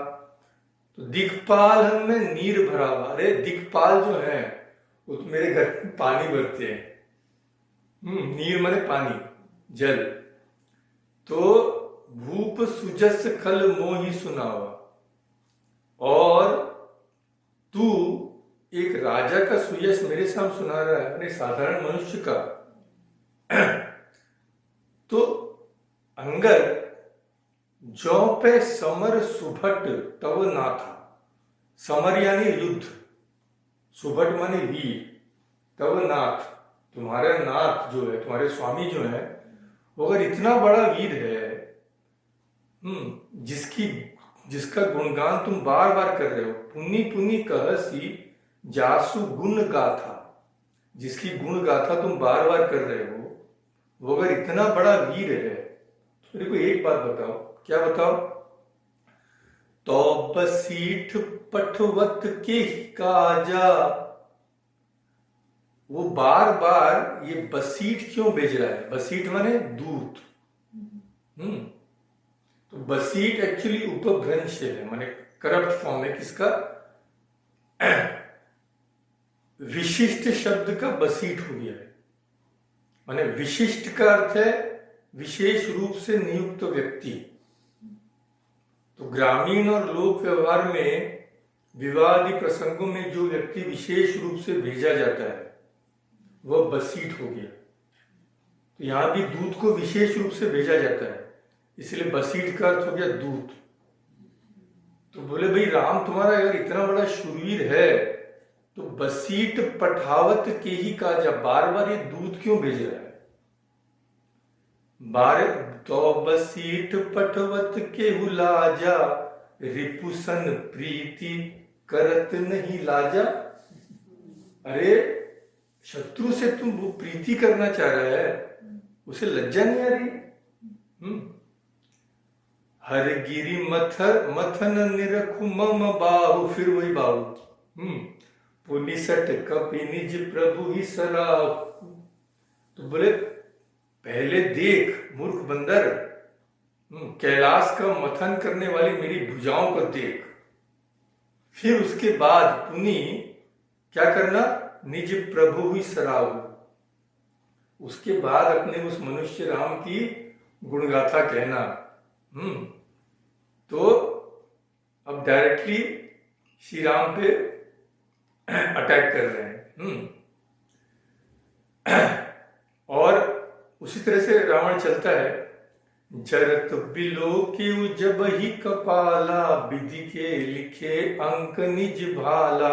Speaker 1: तो दिक्पाल में नीर भरावा, अरे दिक्पाल जो है वो तो मेरे घर में पानी भरते हैं। नीर माने पानी, जल। तो भूप सुजस खल मोहि सुनावा, और तू एक राजा का सुयश मेरे सामने सुना रहा है, अपने साधारण मनुष्य का। तो अंगद जौ पे समर सुभट तव नाथा, समर यानी युद्ध, सुभट माने वीर, तव नाथ तुम्हारे नाथ जो है, तुम्हारे स्वामी जो है, वो अगर इतना बड़ा वीर है, जिसका गुणगान तुम बार बार कर रहे हो, पुनि पुनि कहसी जासु गुण गाथा, जिसकी गुण गाथा तुम बार बार कर रहे हो, वो अगर इतना बड़ा वीर है, तो मेरे को एक बात बताओ। क्या बताओ। तो बसीठ पठवत के काजा, वो बार बार ये बसीठ क्यों भेज रहा है। बसीठ माने दूत। तो बसीठ एक्चुअली उपभ्रंश है, माने करप्ट फॉर्म है किसका, विशिष्ट शब्द का बसीठ हो गया है। माने विशिष्ट का अर्थ है विशेष रूप से नियुक्त व्यक्ति। तो ग्रामीण और लोक व्यवहार में विवादी प्रसंगों में जो व्यक्ति विशेष रूप से भेजा जाता है वह बसीठ हो गया। तो यहां भी दूत को विशेष रूप से भेजा जाता है, इसलिए बसीठ का अर्थ हो गया दूत। तो बोले भाई राम तुम्हारा अगर इतना बड़ा शूरवीर है तो बसीठ पठावत के ही काजा, बार बार ये दूत क्यों भेज रहा है। बार तो बसीठ पठवत के लाजा, रिपुसन प्रीति करत नहीं लाजा। अरे शत्रु से तुम प्रीति करना चाह रहा है, उसे लज्जा नहीं आ रही। हर गिरी मथन निरखु मम बाहु, फिर वही बाहु। पुनिसट कपि निज प्रभु ही सराहु। तो बोले पहले देख मूर्ख बंदर, कैलाश का मथन करने वाली मेरी भुजाओं को देख, फिर उसके बाद पुनि क्या करना, निज प्रभु ही सराहु, उसके बाद अपने उस मनुष्य राम की गुणगाथा कहना। तो अब डायरेक्टली श्री राम पे अटैक कर रहे हैं। और उसी तरह से रावण चलता है। जरत बिलो क्यों जब ही कपाला, विधि के लिखे अंक निज भाला।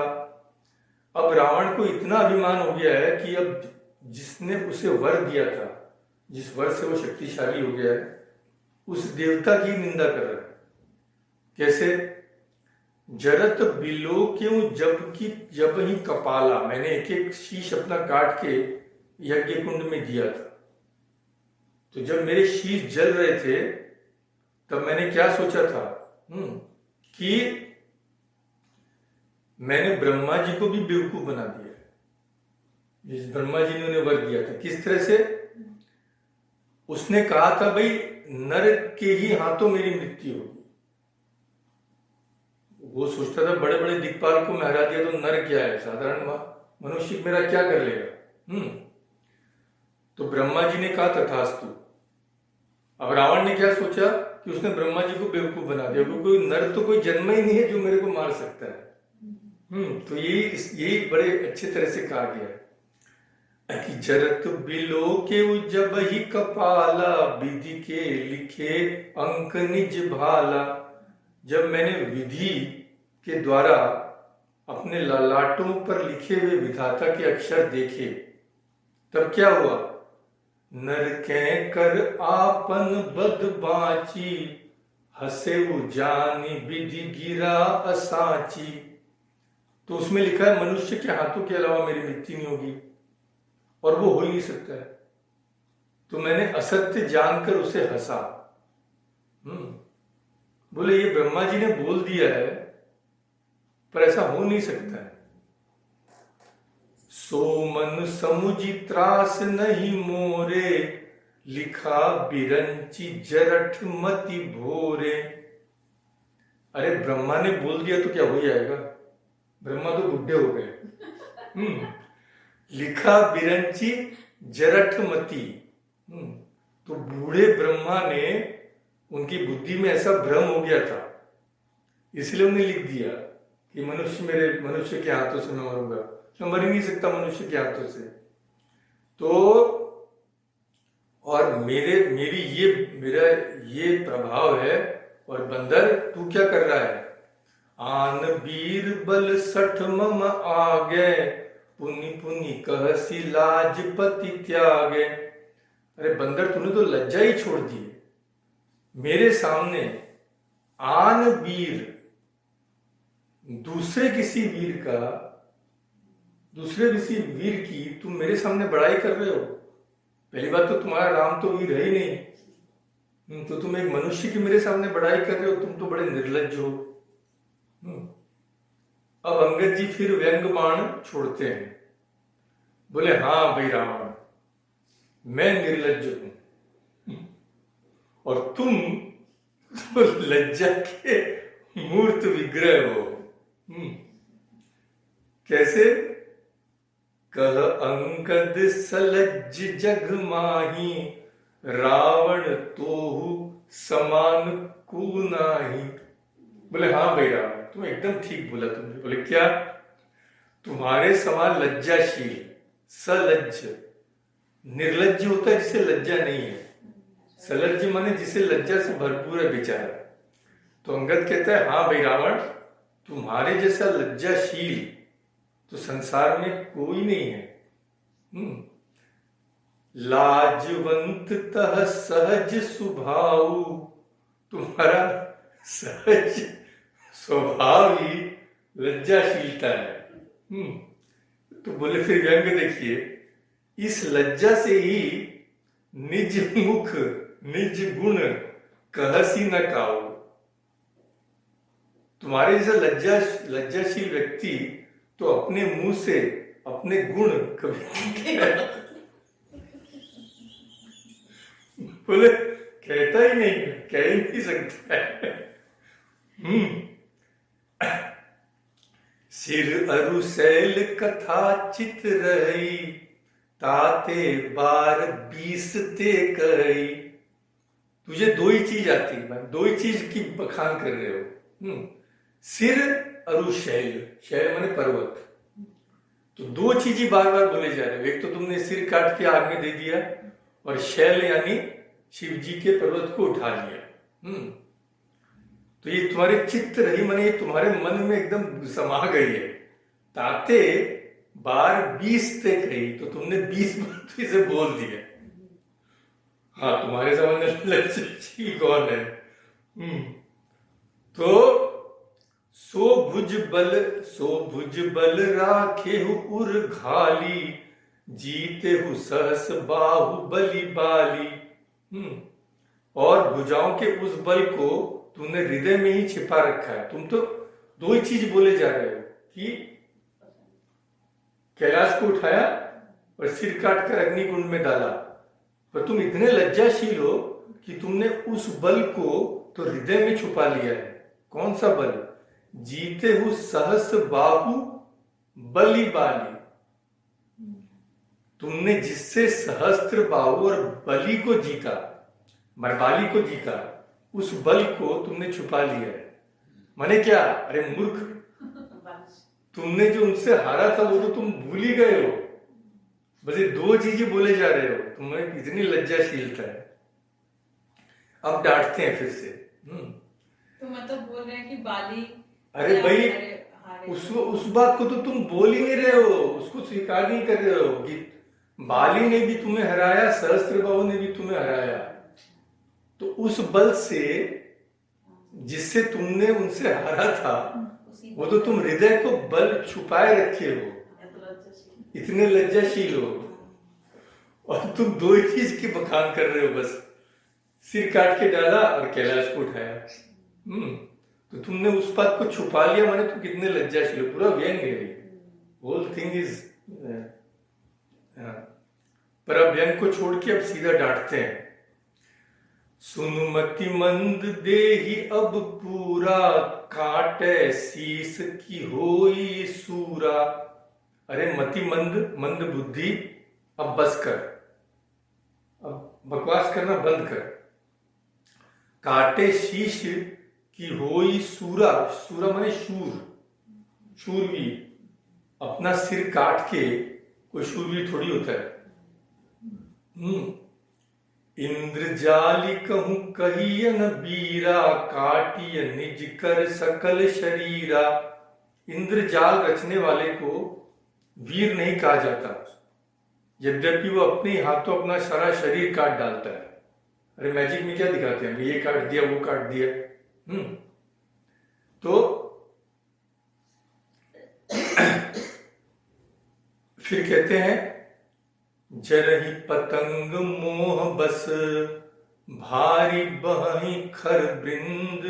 Speaker 1: अब रावण को इतना अभिमान हो गया है कि अब जिसने उसे वर दिया था, जिस वर से वो शक्तिशाली हो गया है, उस देवता की निंदा कर रहा है। कैसे। जरत बिलो क्यों जब ही कपाला। मैंने एक एक शीश अपना काट के यज्ञ कुंड में दिया था। तो जब मेरे शीश जल रहे थे तब मैंने क्या सोचा था कि मैंने ब्रह्मा जी को भी बेवकूफ बना दिया। जिस ब्रह्मा जी ने उन्हें वर दिया था, किस तरह से? उसने कहा था भाई नर के ही हाथों मेरी मृत्यु होगी। वो सोचता था बड़े बड़े दिक्पाल को मैं हरा दिया तो नर क्या है, साधारण मनुष्य मेरा क्या कर लेगा। तो ब्रह्मा जी ने कहा तथास्तु। अब रावण ने क्या सोचा कि उसने ब्रह्मा जी को बेवकूफ बना दिया, क्योंकि नर तो कोई जन्म ही नहीं है जो मेरे को मार सकता है। तो यही बड़े अच्छे तरह से कहा गया है कि जरत बिलो के जब ही कपाला, विधि के लिखे अंक निज भाला। जब मैंने विधि के द्वारा अपने ललाटों पर लिखे हुए विधाता के अक्षर देखे, तब क्या हुआ? नर के कर आपन बद बाची, हसे जानी विधि गिरा असाची। तो उसमें लिखा है मनुष्य के हाथों के अलावा मेरी मृत्यु नहीं होगी, और वो हो ही नहीं सकता है। तो मैंने असत्य जानकर उसे हंसा। बोले ये ब्रह्मा जी ने बोल दिया है, पर ऐसा हो नहीं सकता है। सो मन समुझी त्रास नहीं मोरे, लिखा बिरंची जरठ मति भोरे। अरे ब्रह्मा ने बोल दिया तो क्या हो जाएगा? ब्रह्मा तो बुढ़े हो गए। लिखा बिरंची जरठ मति। तो बूढ़े ब्रह्मा ने, उनकी बुद्धि में ऐसा भ्रम हो गया था, इसलिए उन्हें लिख दिया कि मनुष्य के हाथों से मैं मरूंगा। मैं मर ही नहीं सकता मनुष्य के हाथों से। तो और मेरा ये प्रभाव है। और बंदर तू क्या कर रहा है? आन बीर बल सठ मम आगे, पुनि पुनि कहसी लाज पति त्यागे। अरे बंदर तूने तो लज्जा ही छोड़ दी है। मेरे सामने आन वीर, दूसरे किसी किसी वीर की तुम मेरे सामने बड़ाई कर रहे हो। पहली बात तो तुम्हारा राम तो वीर है ही नहीं, तो तुम एक मनुष्य की मेरे सामने बड़ाई कर रहे हो। तुम तो बड़े निर्लज्ज हो। अब अंगद जी फिर व्यंग बाण छोड़ते हैं। बोले हाँ भाई रावण, मैं निर्लज्ज हूं और तुम तो लज्जा के मूर्त विग्रह हो। कैसे? कह अंगद सलज्ज जग माही, रावण तोहु समान को नाही। बोले हाँ भाई रावण, तुम एकदम ठीक बोला तुमने। बोले क्या? तुम्हारे समान लज्जाशील, सलज्ज, निर्लज्ज होता है जिसे लज्जा नहीं है। सलज्ज माने जिसे लज्जा से भरपूर है बेचारा। तो अंगद कहता है हाँ भाई रावण, तुम्हारे जैसा लज्जाशील तो संसार में कोई नहीं है। लाजवंत तह सहज स्वभाव, तुम्हारा सहज स्वभाव ही लज्जाशीलता है। तो बोले फिर व्यंग देखिए, इस लज्जा से ही निज मुख निज गुण कहसी न काओ। तुम्हारे जैसा लज्जाशील व्यक्ति तो अपने मुंह से अपने गुण कभी बोले कहता ही नहीं, कह ही नहीं सकता है। सिर अरु शैल कथा चित रही, ताते बार 20 ते कही। तुझे दो ही चीज आती है, दो ही चीज की बखान कर रहे हो। सिर अरु शैल, शैल माने पर्वत। तो दो चीज ही बार बार बोले जा रहे हो। एक तो तुमने सिर काट के आग में दे दिया, और शैल यानी शिव जी के पर्वत को उठा लिया। तो ये तुम्हारे चित्त रही, माने तुम्हारे मन में एकदम समा गई है। ताते बार 20 ते कही, तो तुमने 20 बार इसे बोल दिया। हाँ, तुम्हारे सामने लज्जाशील कौन है? तो सो भुज बल राखे उर घाली, जीते हु सहस बाहु बलि बाली। और भुजाओं के उस बल को तुमने हृदय में ही छिपा रखा है। तुम तो दो ही चीज बोले जा रहे हो कि कैलाश को उठाया और सिर काट कर अग्निकुंड में डाला, पर तुम इतने लज्जाशील हो कि तुमने उस बल को तो हृदय में छुपा लिया है। कौन सा बल? जीते हु सहस बाहु बलि बाली। तुमने जिससे सहस्त्र बाहु और बलि को जीता, बाली को जीता, उस बल को तुमने छुपा लिया है। माने क्या? अरे मूर्ख, तुमने जो उनसे हारा था वो तो तुम भूल ही गए हो। बस ये दो चीजें बोले जा रहे हो, तुम्हें इतनी लज्जाशीलता है। अब डांटते हैं फिर से।
Speaker 2: तो मतलब बोल रहे हैं कि बाली,
Speaker 1: अरे भाई उस बात को तो तुम बोल ही नहीं रहे हो, उसको स्वीकार नहीं कर रहे हो कि बाली ने भी तुम्हें हराया, सहस्त्रबाहु ने भी तुम्हें हराया। तो उस बल से जिससे तुमने उनसे हारा था, वो तो तुम हृदय को बल छुपाए रखे हो, इतने लज्जाशील हो, और तुम दो ही चीज की बखान कर रहे हो। बस सिर काट के डाला और कैलाश को उठाया। तो तुमने उस बात को छुपा लिया, माने तुम कितने लज्जाशील हो। पूरा व्यंग है, होल थिंग इज। पर अब व्यंग को छोड़ के अब सीधा डांटते हैं। सुनुमति मंद देहि अब पूरा, काटे शीस की होई सूरा। अरे मति मंद बुद्धि, अब बस कर, अब बकवास करना बंद कर। काटे शीश की होई सूरा, सूरा माने शूरवीर। अपना सिर काट के कोई शूरवीर थोड़ी होता है। इंद्रजाली कहूं कहिय न बीरा, काटिय निज कर सकल शरीरा। इंद्रजाल रचने वाले को वीर नहीं कहा जाता, यद्यपि वो अपने हाथों अपना सारा शरीर काट डालता है। अरे मैजिक में क्या दिखाते हैं, ये काट दिया वो काट दिया। तो फिर कहते हैं, जरहि पतंग मोह बस, भारी बहि खर वृंद।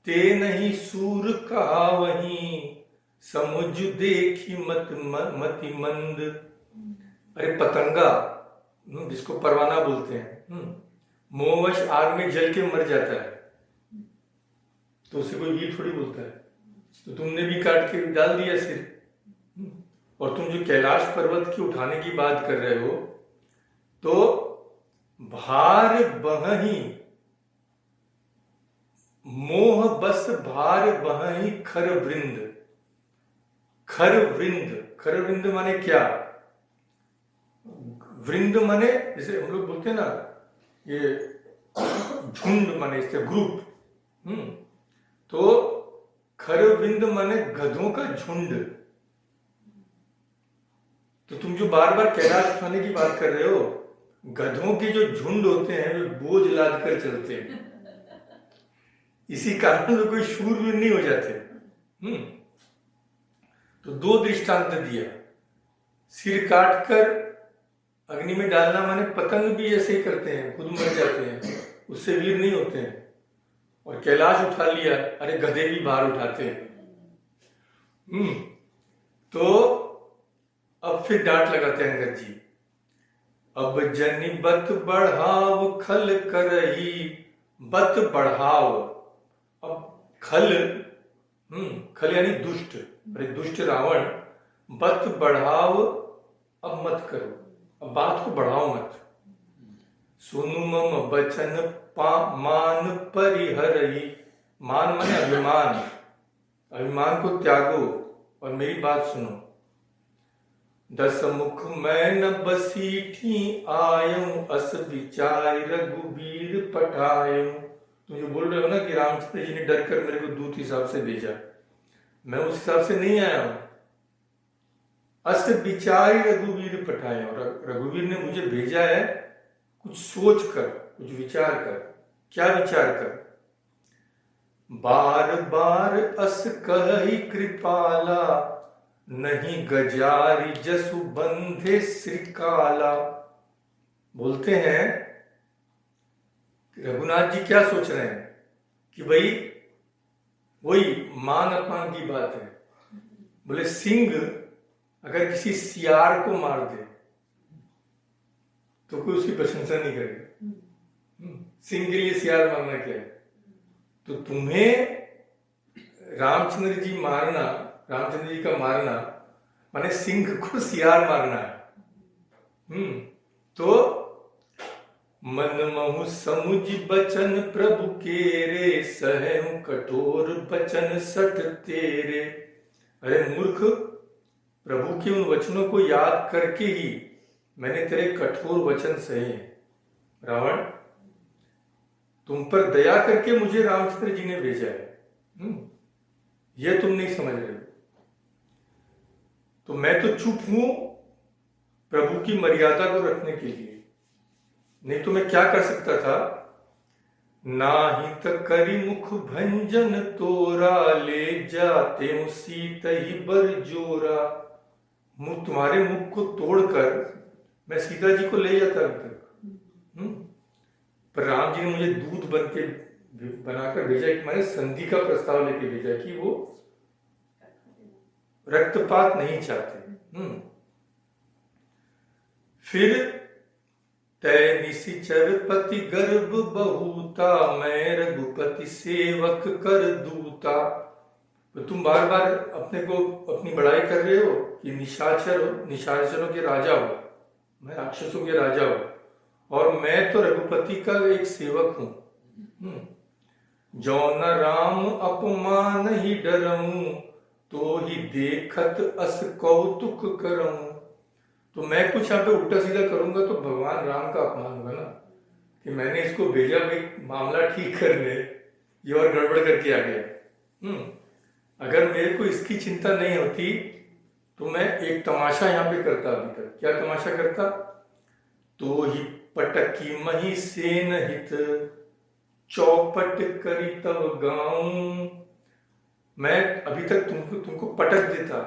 Speaker 1: ते नहीं सूर कहावहीं, समुझ देखी मति मंद। अरे पतंगा, जिसको परवाना बोलते हैं, मोहवश आग में जल के मर जाता है, तो उसे कोई वीर थोड़ी बोलता है। तो तुमने भी काट के डाल दिया सिर। और तुम जो कैलाश पर्वत की उठाने की बात कर रहे हो, तो भार बहही मोह बस, भार बहही खर वृंद। खर वृंद माने क्या? वृंद माने जैसे हम लोग बोलते हैं ना, ये झुंड माने इससे ग्रुप। तो खरवृंद माने गधों का झुंड। तो तुम जो बार बार कैलाश उठाने की बात कर रहे हो, गधों के जो झुंड होते हैं वे बोझ लाद कर चलते हैं, इसी कारण वे कोई शूरवीर नहीं हो जाते। तो दो दृष्टांत दिया। सिर काट कर अग्नि में डालना माने पतंग भी ऐसे ही करते हैं, खुद मर जाते हैं, उससे वीर नहीं होते हैं। और कैलाश उठा लिया, अरे गधे भी बाहर उठाते हैं। तो अब फिर डांट लगाते हैं अंगद जी। अब जनि बत बढ़ाव खल करही, बत बढ़ाव। अब खल यानी दुष्ट, अरे दुष्ट रावण, बत बढ़ाव अब मत करो, अब बात को बढ़ाओ मत। सुनु मम बचन मान परिहरही। मान माने अभिमान, अभिमान को त्यागो और मेरी बात सुनो। दस मुख मैं न बसीठी आयऊं, अस विचार रघुबीर पठायऊं। तुम जो बोल रहे हो ना कि रामचंद्र जी ने डर कर मेरे को दूत हिसाब से भेजा, मैं उस हिसाब से नहीं आया हूं। अस विचार रघुवीर पठाए, और रघुवीर ने मुझे भेजा है कुछ सोच कर, कुछ विचार कर। क्या विचार कर? बार बार अस कहि कृपाला, नहीं गजारी जसु बंधे श्रीकाला। बोलते हैं रघुनाथ जी क्या सोच रहे हैं कि भाई वही मान अपमान की बात है। बोले सिंह अगर किसी सियार को मार दे तो कोई उसकी प्रशंसा नहीं करेगा। सिंह के लिए सियार मारना क्या है? तो तुम्हें रामचंद्र जी मारना, रामचंद्र जी का मारना माने सिंह को सियार मारना है। तो मन महु समुझ बचन प्रभु केरे, सहु कठोर बचन सठ तेरे। अरे मूर्ख, प्रभु के उन वचनों को याद करके ही मैंने तेरे कठोर वचन सहे। रावण, तुम पर दया करके मुझे रामचंद्र जी ने भेजा है, यह तुम नहीं समझ रहे। तो मैं तो चुप हूं प्रभु की मर्यादा को रखने के लिए, नहीं तो मैं क्या कर सकता था। नाही त करी मुख भंजन तोरा, ले जाते सीत ही बर जोरा। तुम्हारे मुख को तोड़कर मैं सीता जी को ले जाता अभी तक। पर राम जी ने मुझे दूध बनाकर भेजा कि मैंने संधि का प्रस्ताव लेके भेजा कि वो रक्तपात नहीं चाहते। फिर तय निशिचर पति गर्भ बहुता, मैं रघुपति सेवक कर दूता। तो तुम बार बार अपने को अपनी बड़ाई कर रहे हो कि निशाचरों के राजा हो, मैं राक्षसों के राजा हो, और मैं तो रघुपति का एक सेवक हूं। जो न राम अपमान ही डरऊं, तो ही देखत अस कौतुक करऊं। तो मैं कुछ यहाँ पे उल्टा सीधा करूंगा तो भगवान राम का अपमान होगा ना, कि मैंने इसको भेजा भाई मामला ठीक करने, ये और गड़बड़ करके आ गया। अगर मेरे को इसकी चिंता नहीं होती तो मैं एक तमाशा यहाँ पे करता अभी तक। क्या तमाशा करता? तो ही पटकी मही सेन हित, चौपट करी तब गाऊं। मैं अभी तक तुमको पटक देता,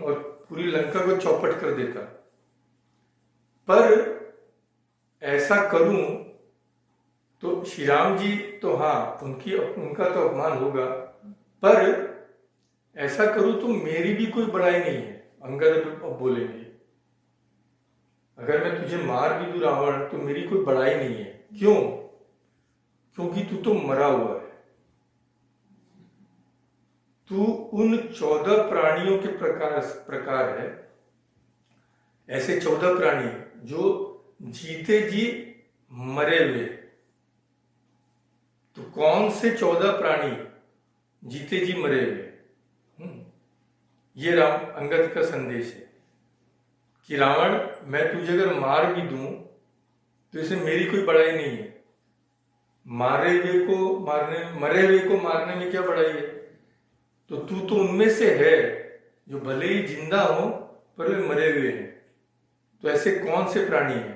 Speaker 1: और पूरी लंका को चौपट कर देता। पर ऐसा करूं तो श्री राम जी तो हाँ, उनका तो अपमान होगा, पर ऐसा करूं तो मेरी भी कोई बड़ाई नहीं है। अंगद अब बोलेंगे अगर मैं तुझे मार भी दूं रावण तो मेरी कोई बड़ाई नहीं है। क्यों? क्योंकि तू तो मरा हुआ है। तू उन 14 प्राणियों के प्रकार है। ऐसे 14 प्राणी जो जीते जी मरे हुए। तो कौन से 14 प्राणी जीते जी मरे हुए? ये राम अंगद का संदेश है कि रावण, मैं तुझे अगर मार भी दूं तो इसे मेरी कोई बड़ाई नहीं है। मरे हुए को मारने में क्या बड़ाई है? तो तू तो उनमें से है जो भले ही जिंदा हो पर वे मरे हुए हैं। तो ऐसे कौन से प्राणी हैं?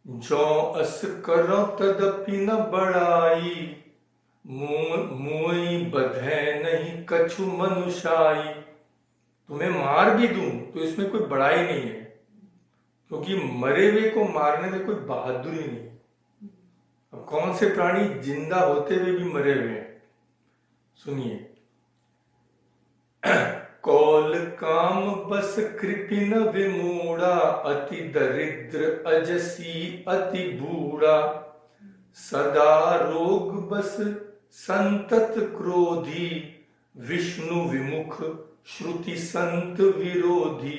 Speaker 1: जो अस करो तदपि न बड़ाई, मुई बधै नहीं कछु मनुषाई। तुम्हें मार भी दूं तो इसमें कोई बड़ाई नहीं है, क्योंकि मरे हुए को मारने में कोई बहादुरी नहीं। अब कौन से प्राणी जिंदा होते हुए भी मरे हुए हैं? सुनिए। कौल काम बस कृपिन विमूढ़ा, अति दरिद्र अजसी अति बूढ़ा। सदा रोग बस संतत क्रोधी, विष्णु विमुख श्रुति संत विरोधी।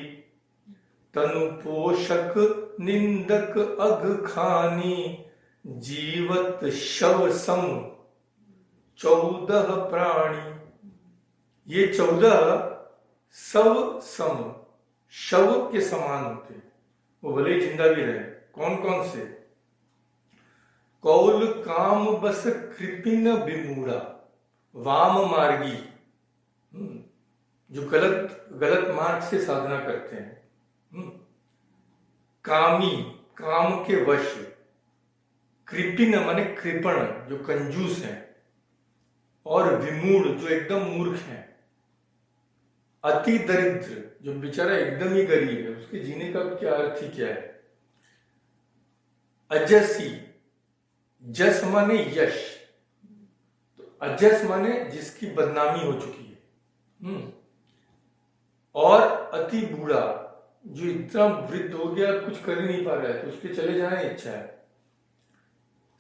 Speaker 1: तनु पोषक निंदक अघ खानी, जीवत शव सम 14 प्राणी। ये 14 शव सम, शव के समान होते हैं, वो भले ही जिंदा भी रहे। कौन कौन से? कौल काम बस कृपिन विमूढ़ा, वाम मार्गी, जो गलत मार्ग से साधना करते हैं। कामी, काम के वश, कृपिन माने कृपण जो कंजूस हैं, और विमूढ़ जो एकदम मूर्ख हैं, अति दरिद्र जो बेचारा एकदम ही गरीब है, उसके जीने का क्या अर्थ ही क्या है। अजसी, जस माने यश, तो अजस माने जिसकी बदनामी हो चुकी है। और अति बूढ़ा जो इतना वृद्ध हो गया कुछ कर ही नहीं पा रहा है, तो उसके चले जाने की इच्छा है।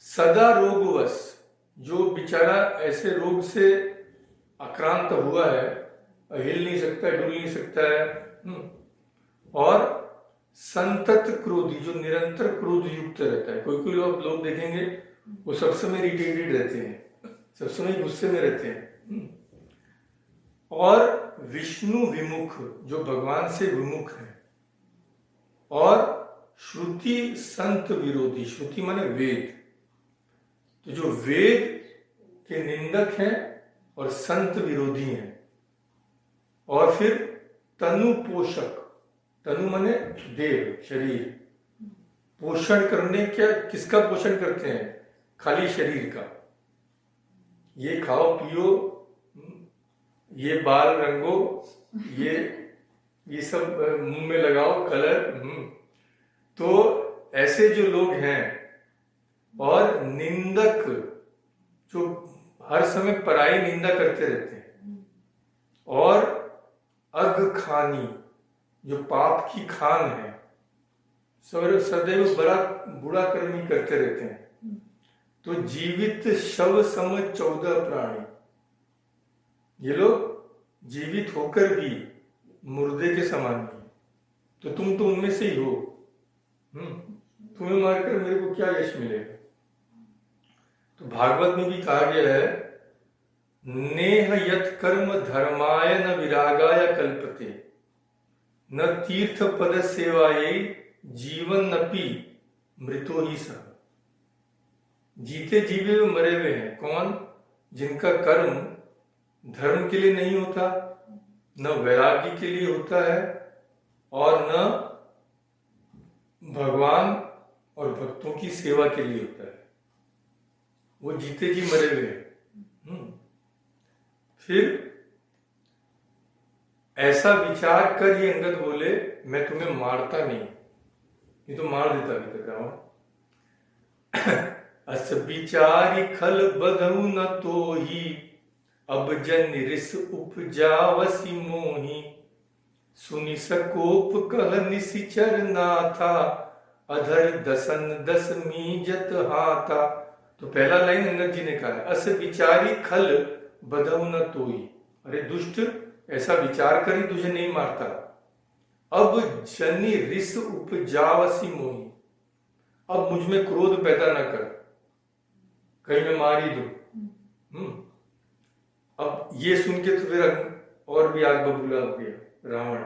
Speaker 1: सदा रोगवश, जो बेचारा ऐसे रोग से आक्रांत हुआ है, हिल नहीं सकता है, डुल नहीं सकता है। और संतत क्रोधी, जो निरंतर क्रोध युक्त रहता है। कोई कोई लोग देखेंगे वो सब समय इरिटेटेड रहते हैं, सब समय गुस्से में रहते हैं। और विष्णु विमुख, जो भगवान से विमुख है। और श्रुति संत विरोधी, श्रुति माने वेद, तो जो वेद के निंदक हैं और संत विरोधी हैं। और फिर तनु पोषक, तनु माने देह शरीर, पोषण करने क्या, किसका पोषण करते हैं, खाली शरीर का। ये खाओ पियो, ये बाल रंगो, ये सब मुंह में लगाओ कलर। तो ऐसे जो लोग हैं, और निंदक जो हर समय पराई निंदा करते रहते हैं। और अग खानी, जो पाप की खान है, सदैव बड़ा बुरा कर्म ही करते रहते हैं। तो जीवित शव सम 14 प्राणी, ये लोग जीवित होकर भी मुर्दे के समान नहीं। तो तुम तो उनमें से ही हो। तुम्हें मारकर मेरे को क्या यश मिलेगा। तो भागवत में भी कहा गया है, नेह यत कर्म धर्माय न विरागाय कल्पते, न तीर्थ पद सेवाये जीवन नपि मृतो ही सह। जीते जीवे वे मरे हुए हैं कौन, जिनका कर्म धर्म के लिए नहीं होता, न वैराग्य के लिए होता है, और न भगवान और भक्तों की सेवा के लिए होता है। वो जीते जी मरे हुए हैं। फिर ऐसा विचार कर ये अंगद बोले, मैं तुम्हें मारता नहीं, ये तो मार देता अभी तक रावण। अस विचारी खल बधऊ न तो ही, अब जन रिस उपजावसी मोही। सुनि सकोप कह निशिचर नाथा, अधर दसन दस मीजत हाथा। तो पहला लाइन अंगद जी ने कहा है, अस विचारी खल बधऊ न तोई, अरे दुष्ट ऐसा विचार कर ही तुझे नहीं मारता। अब जनि रिस उपजावसी मोही, अब मुझ में क्रोध पैदा न कर, कहीं मैं मार ही दूं। अब ये सुन के तो फिर और भी आग बबूला हो गया रावण।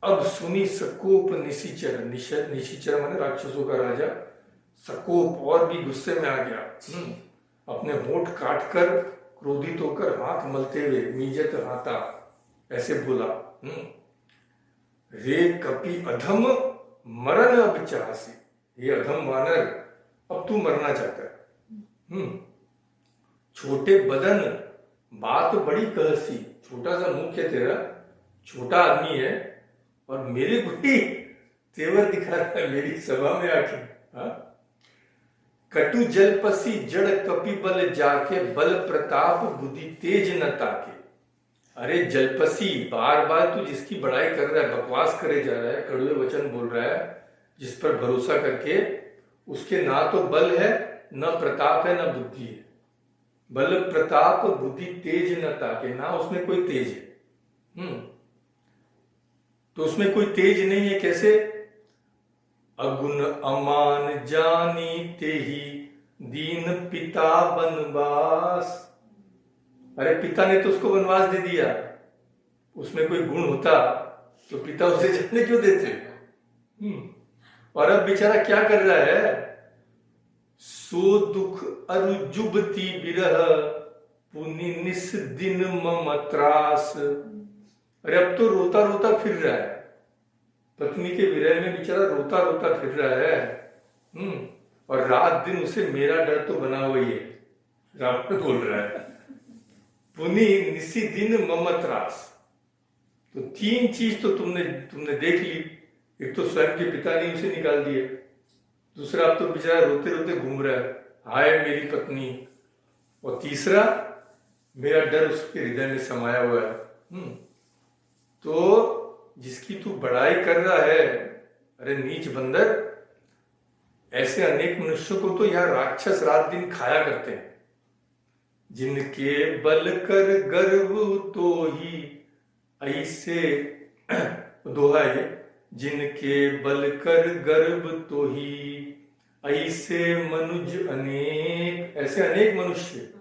Speaker 1: अब सुनी सकोप निशिचर, निशिचर माने राक्षसों का राजा, सकोप और भी गुस्से में आ गया। अपने होठ काट कर क्रोधित होकर हाथ मलते हुए, मीजत हाथा, ऐसे बोला, रे कपि अधम मरण अब चाहसी, ये अधम वानर अब तू मरना चाहता है। छोटे बदन बात बड़ी कहसी, छोटा सा मुख है तेरा, छोटा आदमी है, और मेरे को ही तेवर दिखा रहा है मेरी सभा में आके। कटु जलपसी जड़ कपि बल जाके, बल प्रताप बुद्धि तेज न ताके। अरे जलपसी, बार बार तू जिसकी बड़ाई कर रहा है, बकवास करे जा रहा है, कड़वे वचन बोल रहा है, जिस पर भरोसा करके, उसके ना तो बल है, न प्रताप है, न बुद्धि है। बल प्रताप बुद्धि तेज न ताके, ना उसमें कोई तेज है। तो उसमें कोई तेज नहीं है। कैसे? अगुण अमान जानी तेहि, दीन पिता वनवास। अरे पिता ने तो उसको वनवास दे दिया, उसमें कोई गुण होता तो पिता उसे जाने क्यों देते। और अब बेचारा क्या कर रहा है, सो दुख अरु जुबती बिरह, पुनि निस दिन मम त्रास। अरे अब तो रोता रोता फिर रहा है, पत्नी के विरह में बेचारा रोता रोता फिर रहा है। और रात दिन उसे मेरा डर तो बना हुआ ही है, रावण बोल रहा है। पुनि निसी दिन मम त्रास। तो 3 चीज तो तुमने देख ली। एक तो स्वयं के पिता ने उसे निकाल दिया, दूसरा अब तो बेचारा रोते रोते घूम रहा है, हाय मेरी पत्नी, और तीसरा मेरा डर उसके हृदय में समाया हुआ है। तो जिसकी तू बड़ाई कर रहा है, अरे नीच बंदर, ऐसे अनेक मनुष्यों को तो यहाँ राक्षस रात दिन खाया करते हैं। जिनके बल कर गर्व तो ही ऐसे दोहा है, जिनके बल कर गर्व तो ही ऐसे मनुज अनेक, ऐसे अनेक मनुष्य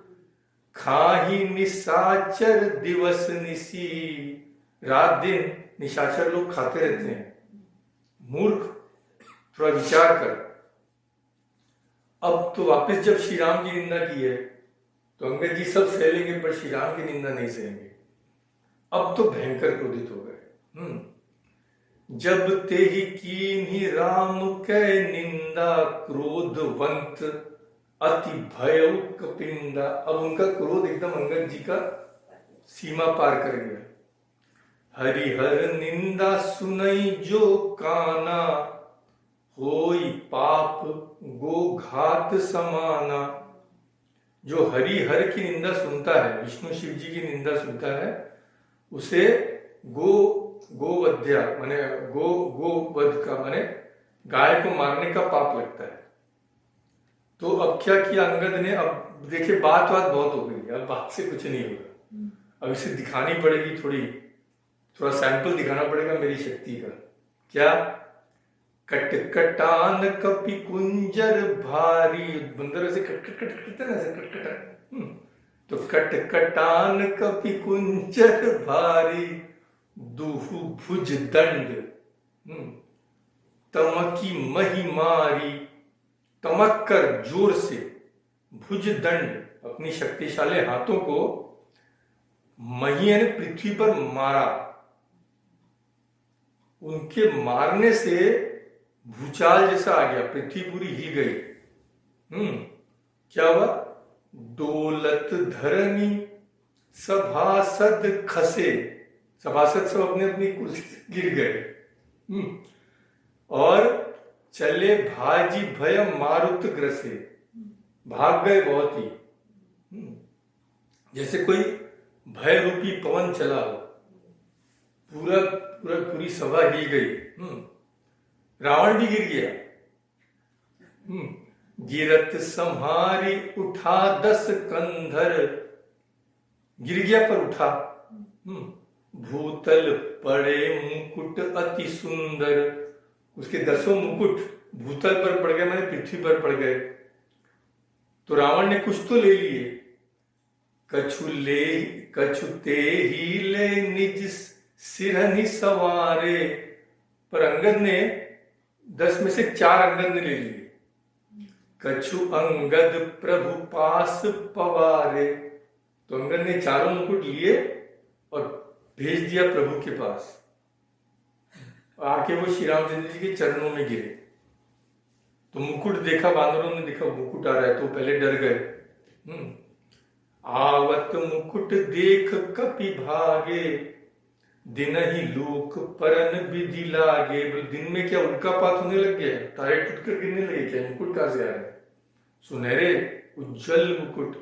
Speaker 1: खाही निशाचर दिवस निसी। रात दिन निशाचर लोग खाते रहते हैं। मूर्ख, थोड़ा विचार कर। अब तो वापस जब श्री राम की निंदा की है तो अंगद जी सब सह लेंगे, पर श्री राम की निंदा नहीं सहेंगे। अब तो भयंकर क्रोधित हो गए। जब ते ही कीन्ही राम कै निंदा, क्रोधवंत अति भय कपिंदा। अब उनका क्रोध एकदम अंगद जी का सीमा पार कर गया। हरिहर निंदा सुनई जो काना, होई पाप गो घात समाना। जो हरिहर की निंदा सुनता है, विष्णु शिव जी की निंदा सुनता है, उसे गोवध्या माने गोवध का माने गाय को मारने का पाप लगता है। तो अब क्या किया अंगद ने, अब देखिए बात बहुत हो गई, अब बात से कुछ नहीं होगा। अब इसे दिखानी पड़ेगी, थोड़ा सैंपल दिखाना पड़ेगा मेरी शक्ति का। क्या? कटकटान कपि कुंजर भारी। बंदर ऐसे कटकट करते ना, ऐसे कटकट। तो कटकटान कपि कुंजर भारी, दुहु भुज दंड तमकी मही मारी। तमक कर जोर से, भुज दंड अपनी शक्तिशाली हाथों को, मही यानी पृथ्वी पर मारा। उनके मारने से भूचाल जैसा आ गया, पृथ्वी पूरी हिल गई। क्या हुआ? दौलत धरनी सभासद खसे। सभासद सब अपने अपनी कुर्सी से गिर गए। और चले भाजी भय मारुत ग्रसे। भाग गए बहुत ही, जैसे कोई भय रूपी पवन चला हो। पूरी सभा हिल गई। रावण भी गिर गया। गिरत संहारी उठा 10 कंधर। गिर गया पर उठा। भूतल पड़े मुकुट अति सुंदर। उसके 10 मुकुट भूतल पर पड़ गए, माने पृथ्वी पर पड़ गए। तो रावण ने कुछ तो ले लिए। कछुते ही ले निज सिरहनि सवारे। पर अंगद ने 10 में से 4 अंगद ने ले लिए। कछु अंगद प्रभु पास पवारे। तो अंगद ने 4 मुकुट लिए और भेज दिया प्रभु के पास। आके वो श्री रामचंद्र जी के चरणों में गिरे। तो मुकुट देखा, बानरों ने देखा मुकुट आ रहा है तो पहले डर गए। आवत मुकुट देख कपि भागे, दिन ही लोक परन विधि लागे। दिन में क्या उल्कापात होने लग गया, तारे टूट कर गिरने लगे क्या? मुकुट कहां से आ रहा है? सुनहरे उज्जवल मुकुट।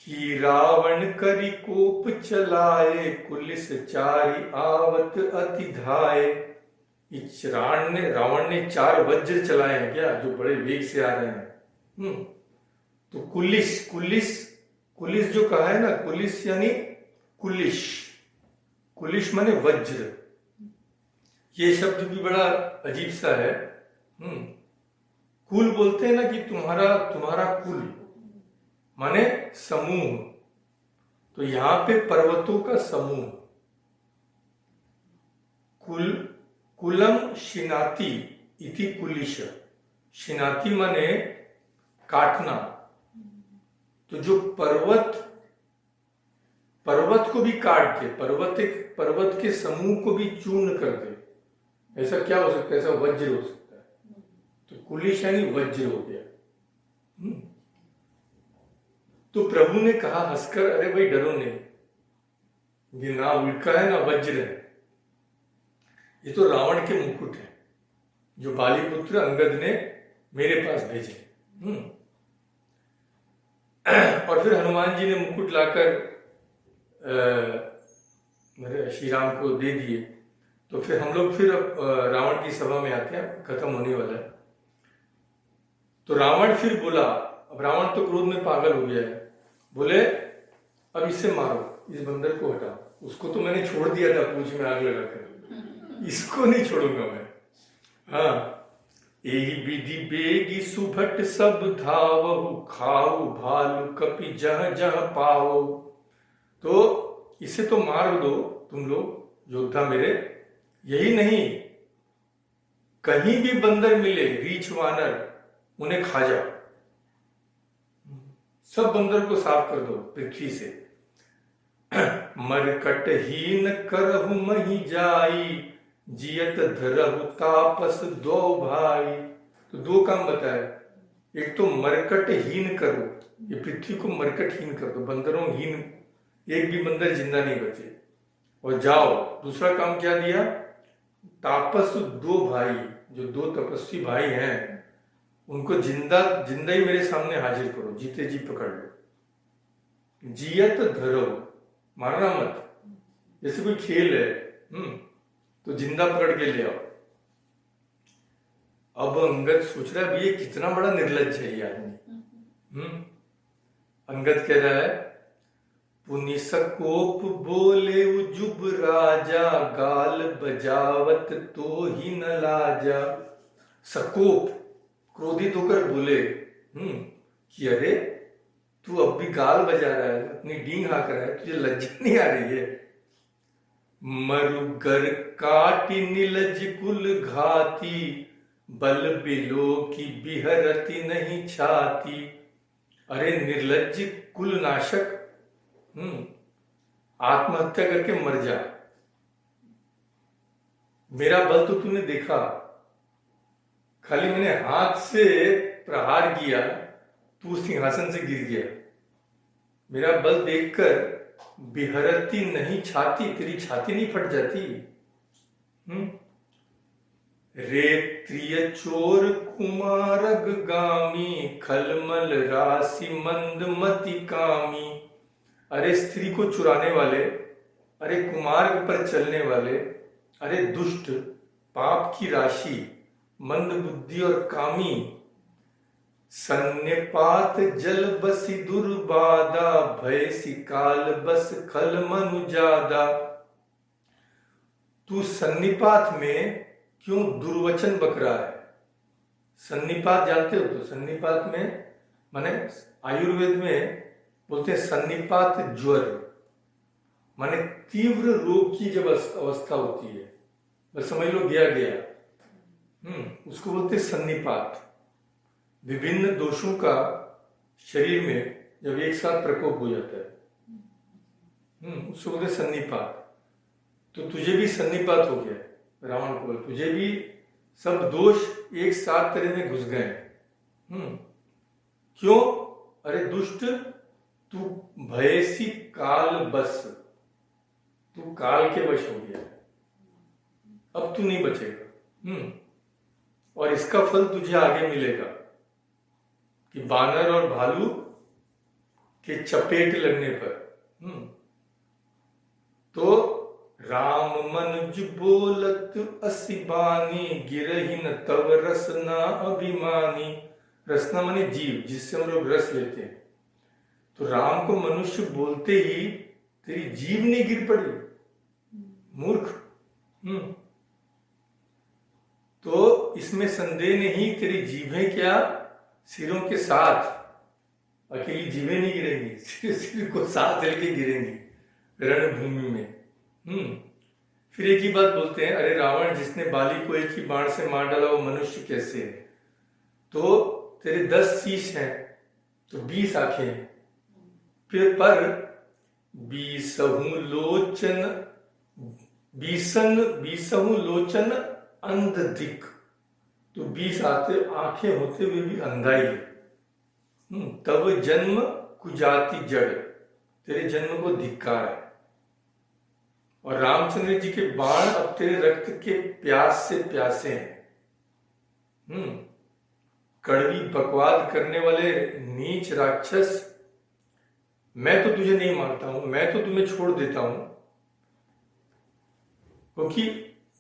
Speaker 1: कि रावण करी कोप चलाए, कुलिस चारी आवत अति धाये। रावण ने 4 वज्र चलाए हैं क्या, जो बड़े वेग से आ रहे हैं। तो कुलिस जो कहा है ना, कुलिस यानी कुलिश माने वज्र। ये शब्द भी बड़ा अजीब सा है। कुल बोलते हैं ना कि तुम्हारा कुल माने समूह। तो यहां पे पर्वतों का समूह। कुलम शिनाति इति कुलिश। शिनाति माने काटना। तो जो पर्वत को भी काट दे, पर्वत के समूह को भी चूर्ण कर दे, ऐसा क्या हो सकता है? ऐसा वज्र हो सकता है। तो कुलिश यानी वज्र हो गया। तो प्रभु ने कहा हंसकर, अरे भाई डरो नहीं, ये ना उल्का है ना वज्र है, ये तो रावण के मुकुट है जो बाली पुत्र अंगद ने मेरे पास भेजे। और फिर हनुमान जी ने मुकुट लाकर मेरे श्री राम को दे दिए। तो फिर हम लोग फिर रावण की सभा में आते हैं, खत्म होने वाला है। तो रावण फिर बोला, अब रावण तो क्रोध में पागल हो गया है, बोले अब इसे मारो, इस बंदर को हटाओ। उसको तो मैंने छोड़ दिया था पूंछ में आग लगाकर, इसको नहीं छोड़ूंगा मैं। हाँ, एही विधि बेगी सुभट सब धावहु, खाऊ भालू कपि जह जह पाओ। तो इसे तो मार दो तुम लोग योद्धा मेरे, यही नहीं, कहीं भी बंदर मिले, रीछ वानर, उन्हें खा जाओ, सब बंदर को साफ कर दो पृथ्वी से। मरकट हीन करहु मही जाई, जियत धरहु तापस दो भाई। तो दो काम बताए, एक तो मरकट हीन करो, ये पृथ्वी को मरकट हीन कर दो, बंदरों हीन, एक भी बंदर जिंदा नहीं बचे, और जाओ। दूसरा काम क्या दिया, तापस दो भाई, जो दो तपस्वी भाई हैं उनको जिंदा जिंदा ही मेरे सामने हाजिर करो, जीते जी पकड़ लो। जियत धरो, मारना मत, जैसे कोई खेल है, तो जिंदा पकड़ के ले आओ। अब अंगद सोच रहा है ये कितना बड़ा निर्लज्ज है ये आदमी। अंगद कह रहा है, पुनि सकोप बोले उजुब राजा, गाल बजावत तो ही न लाजा। सकोप, क्रोधित होकर बोले कि अरे तू अब भी गाल बजा रहा है, अपनी डींग हाँक रहा है, तुझे लज्जा नहीं आ रही है। मरुगर काटी निलज कुल घाती, बल बिलो की बिहरती नहीं छाती। अरे निर्लज कुल नाशक, आत्महत्या करके मर जा। मेरा बल तो तूने देखा, खाली मैंने हाथ से प्रहार किया, तू सिंहासन से गिर गया। मेरा बल देखकर बिहरती नहीं छाती, तेरी छाती नहीं फट जाती। रे त्रिय चोर कुमारग गामी, खलमल राशि मंद मति कामी। अरे स्त्री को चुराने वाले, अरे कुमार्ग पर चलने वाले, अरे दुष्ट, पाप की राशि, मंद बुद्धि और कामी। सन्निपात जल बसी दुर्बादा, भय सिकाल बस खल मनु जादा। तू सन्निपात में क्यों दुर्वचन बक रहा है? सन्निपात जानते हो? तो सन्निपात में माने आयुर्वेद में बोलते हैं सन्निपात ज्वर, माने तीव्र रोग की जब अवस्था होती है, बस समझ लो गया गया, उसको बोलते हैं सन्निपात। विभिन्न दोषों का शरीर में जब एक साथ प्रकोप हो जाता है, उसको बोलते हैं सन्निपात। तो तुझे भी सन्निपात हो गया, रावण को तुझे भी सब दोष एक साथ तेरे में घुस गए। क्यों? अरे दुष्ट, तू भयसी काल बस, तू काल के वश हो गया, अब तू नहीं बचेगा। और इसका फल तुझे आगे मिलेगा कि बानर और भालू के चपेट लगने पर। तो राम मनुज बोलत असिबानी, गिरहिन तव रसना अभिमानी। रसना माने जीव, जिससे हम लोग रस लेते हैं। तो राम को मनुष्य बोलते ही तेरी जीभ नहीं गिर पड़ी, मूर्ख। तो इसमें संदेह नहीं, तेरी जीभें क्या सिरों के साथ, अकेली जीभें नहीं गिरेंगी, सिर को साथ लेके गिरेंगी रणभूमि में। फिर एक ही बात बोलते हैं, अरे रावण, जिसने बाली को एक ही बाण से मार डाला वो मनुष्य कैसे है? तो तेरे 10 शीश हैं तो 20 आंखें हैं, फिर पर 20 लोचन, 20 लोचन अंध दिक। तो 20 आते आंखें होते हुए भी अंधा ही है। तब जन्म कुजाति जड़, तेरे जन्म को धिक्कार है। और रामचंद्र जी के बाण अब तेरे रक्त के प्यास से प्यासे हैं। कड़वी बकवाद करने वाले नीच राक्षस, मैं तो तुझे नहीं मारता हूं, मैं तो तुम्हें छोड़ देता हूं, क्योंकि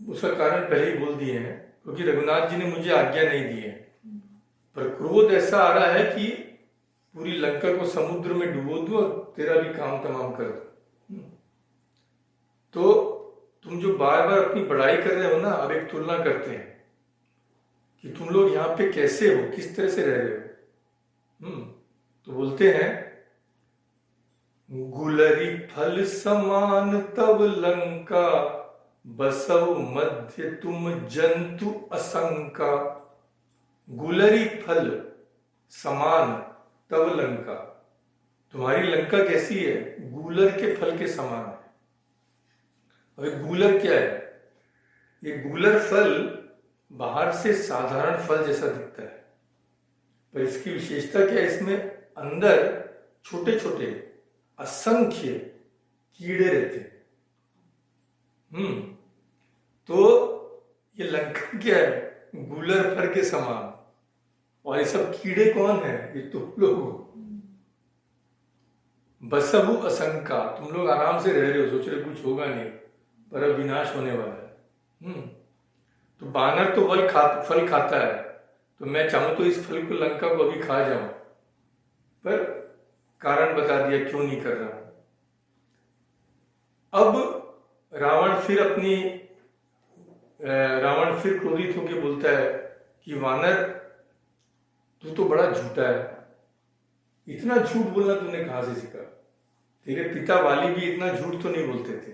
Speaker 1: उसका कारण पहले ही बोल दिए हैं, क्योंकि रघुनाथ जी ने मुझे आज्ञा नहीं दी है। पर क्रोध ऐसा आ रहा है कि पूरी लंका को समुद्र में डुबो दूं और तेरा भी काम तमाम कर दूं। तो तुम जो बार बार अपनी बड़ाई कर रहे हो ना, अब एक तुलना करते हैं कि तुम लोग यहाँ पे कैसे हो, किस तरह से रह रहे हो। तो बोलते हैं, गुलरी फल समान तव लंका, बसव मध्य तुम जंतु असंका। गुलरी फल समान तव लंका, तुम्हारी लंका कैसी है? गूलर के फल के समान है। अब गूलर क्या है? ये गूलर फल बाहर से साधारण फल जैसा दिखता है, पर इसकी विशेषता क्या है? इसमें अंदर छोटे छोटे असंख्य कीड़े रहते हैं। तो ये लंका क्या है? गूलर फल के समान। और ये सब कीड़े कौन है? ये तुम लोग हो। बसहु असंका, तुम लोग आराम से रह रहे हो, सोच रहे कुछ होगा नहीं, पर अब विनाश होने वाला है। तो बानर तो फल खाता है, तो मैं चाहूं तो इस फल को, लंका को अभी खा जाऊं, पर कारण बता दिया क्यों नहीं कर रहा हूं। अब रावण फिर क्रोधित होकर बोलता है कि वानर, तू तो बड़ा झूठा है, इतना झूठ बोलना तूने कहां से सीखा? तेरे पिता वाली भी इतना झूठ तो नहीं बोलते थे।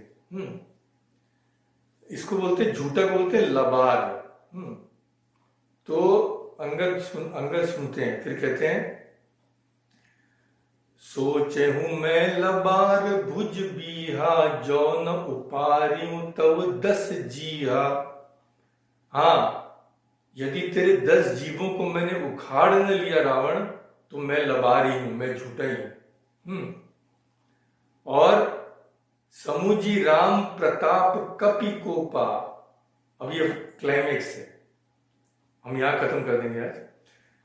Speaker 1: इसको बोलते, झूठा को बोलते लबार। तो अंगद सुनते हैं, फिर कहते हैं, सोचे हूं मैं लबार भुज बीहा, जौन उपारियों तव 10 जीहा। हाँ, यदि तेरे 10 जीवों को मैंने उखाड़ न लिया रावण, तो मैं लबार ही हूं, मैं झूठा ही हूं। और समुझी राम प्रताप कपि कोपा, अब ये क्लाइमेक्स है, हम यहां खत्म कर देंगे आज।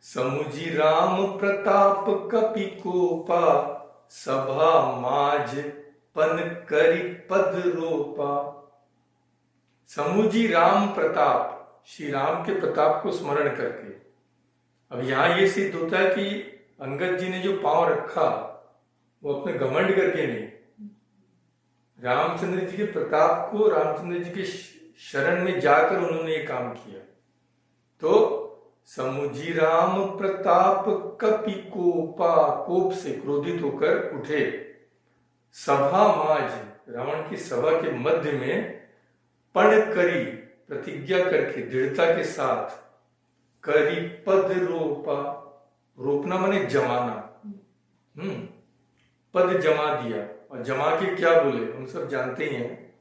Speaker 1: समुझी राम प्रताप कपि कोपा, सभा माझ पन करि पद रोपा। समुझी राम प्रताप, श्री राम के प्रताप को स्मरण करके। अब यहां यह सिद्ध होता है कि अंगद जी ने जो पांव रखा वो अपने घमंड करके नहीं, रामचंद्र जी के प्रताप को, रामचंद्र जी के शरण में जाकर उन्होंने ये काम किया। तो समुझी राम प्रताप कपि कोपा, कोप से क्रोधित होकर उठे। सभा माझ, रावण की सभा के मध्य में, पण करी, प्रतिज्ञा करके, दृढ़ता के साथ, करी पद रोपा, रोपना माने जमाना। पद जमा दिया, और जमा के क्या बोले हम सब जानते ही हैं।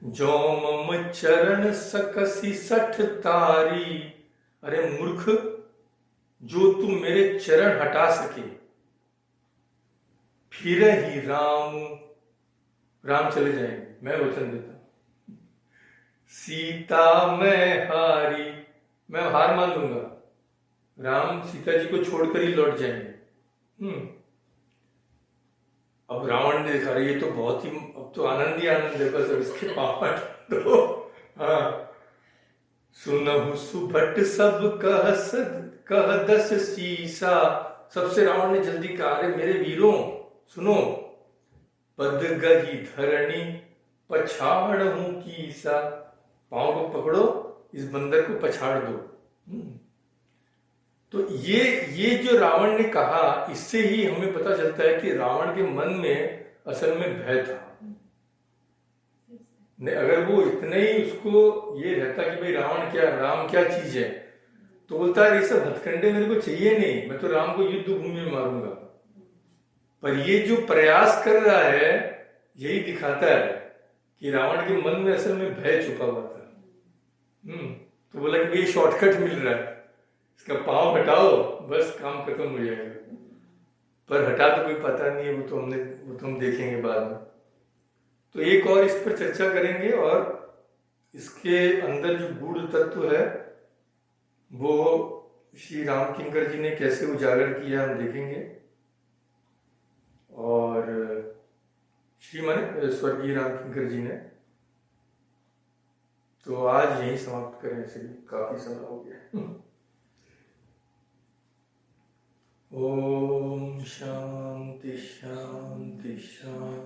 Speaker 1: जो मम चरण सकसी 60 तारी, अरे मूर्ख, जो तू मेरे चरण हटा सके, फिर ही राम चले जाएंगे, मैं वचन देता हूं। सीता मैं हारी, मैं हार मान लूंगा, राम सीता जी को छोड़कर ही लौट जाएंगे। अब रावण ने देखा, ये तो बहुत ही, अब तो आनंद ही आनंद है, बस अब इसके पापा तो सुनहु सुभट सब कह 10 सीसा। सबसे रावण ने जल्दी कहा, अरे मेरे वीरों सुनो, पद गही धरणी पछाड़ हूं कीसा, पांव को पकड़ो, इस बंदर को पछाड़ दो। तो ये जो रावण ने कहा, इससे ही हमें पता चलता है कि रावण के मन में असल में भय था। अगर वो इतने ही उसको ये रहता कि भाई राम क्या चीज है, तो बोलता है ये सब हथकंडे मेरे को चाहिए नहीं, मैं तो राम को युद्ध भूमि में मारूंगा। पर ये जो प्रयास कर रहा है, यही दिखाता है कि रावण के मन में असल में भय छुपा हुआ था। तो बोला कि ये शॉर्टकट मिल रहा है, इसका पाँव हटाओ बस काम खत्म हो जाएगा। पर हटा तो कोई पता नहीं है, वो तो हम देखेंगे बाद में। तो एक और इस पर चर्चा करेंगे और इसके अंदर जो गूढ़ तत्व है वो श्री राम किंकर जी ने कैसे उजागर किया हम देखेंगे। और श्रीमान स्वर्गीय राम किंकर जी ने। तो आज यही समाप्त करें, इसे काफी समय हो गया। ओम शांति शांति शांति।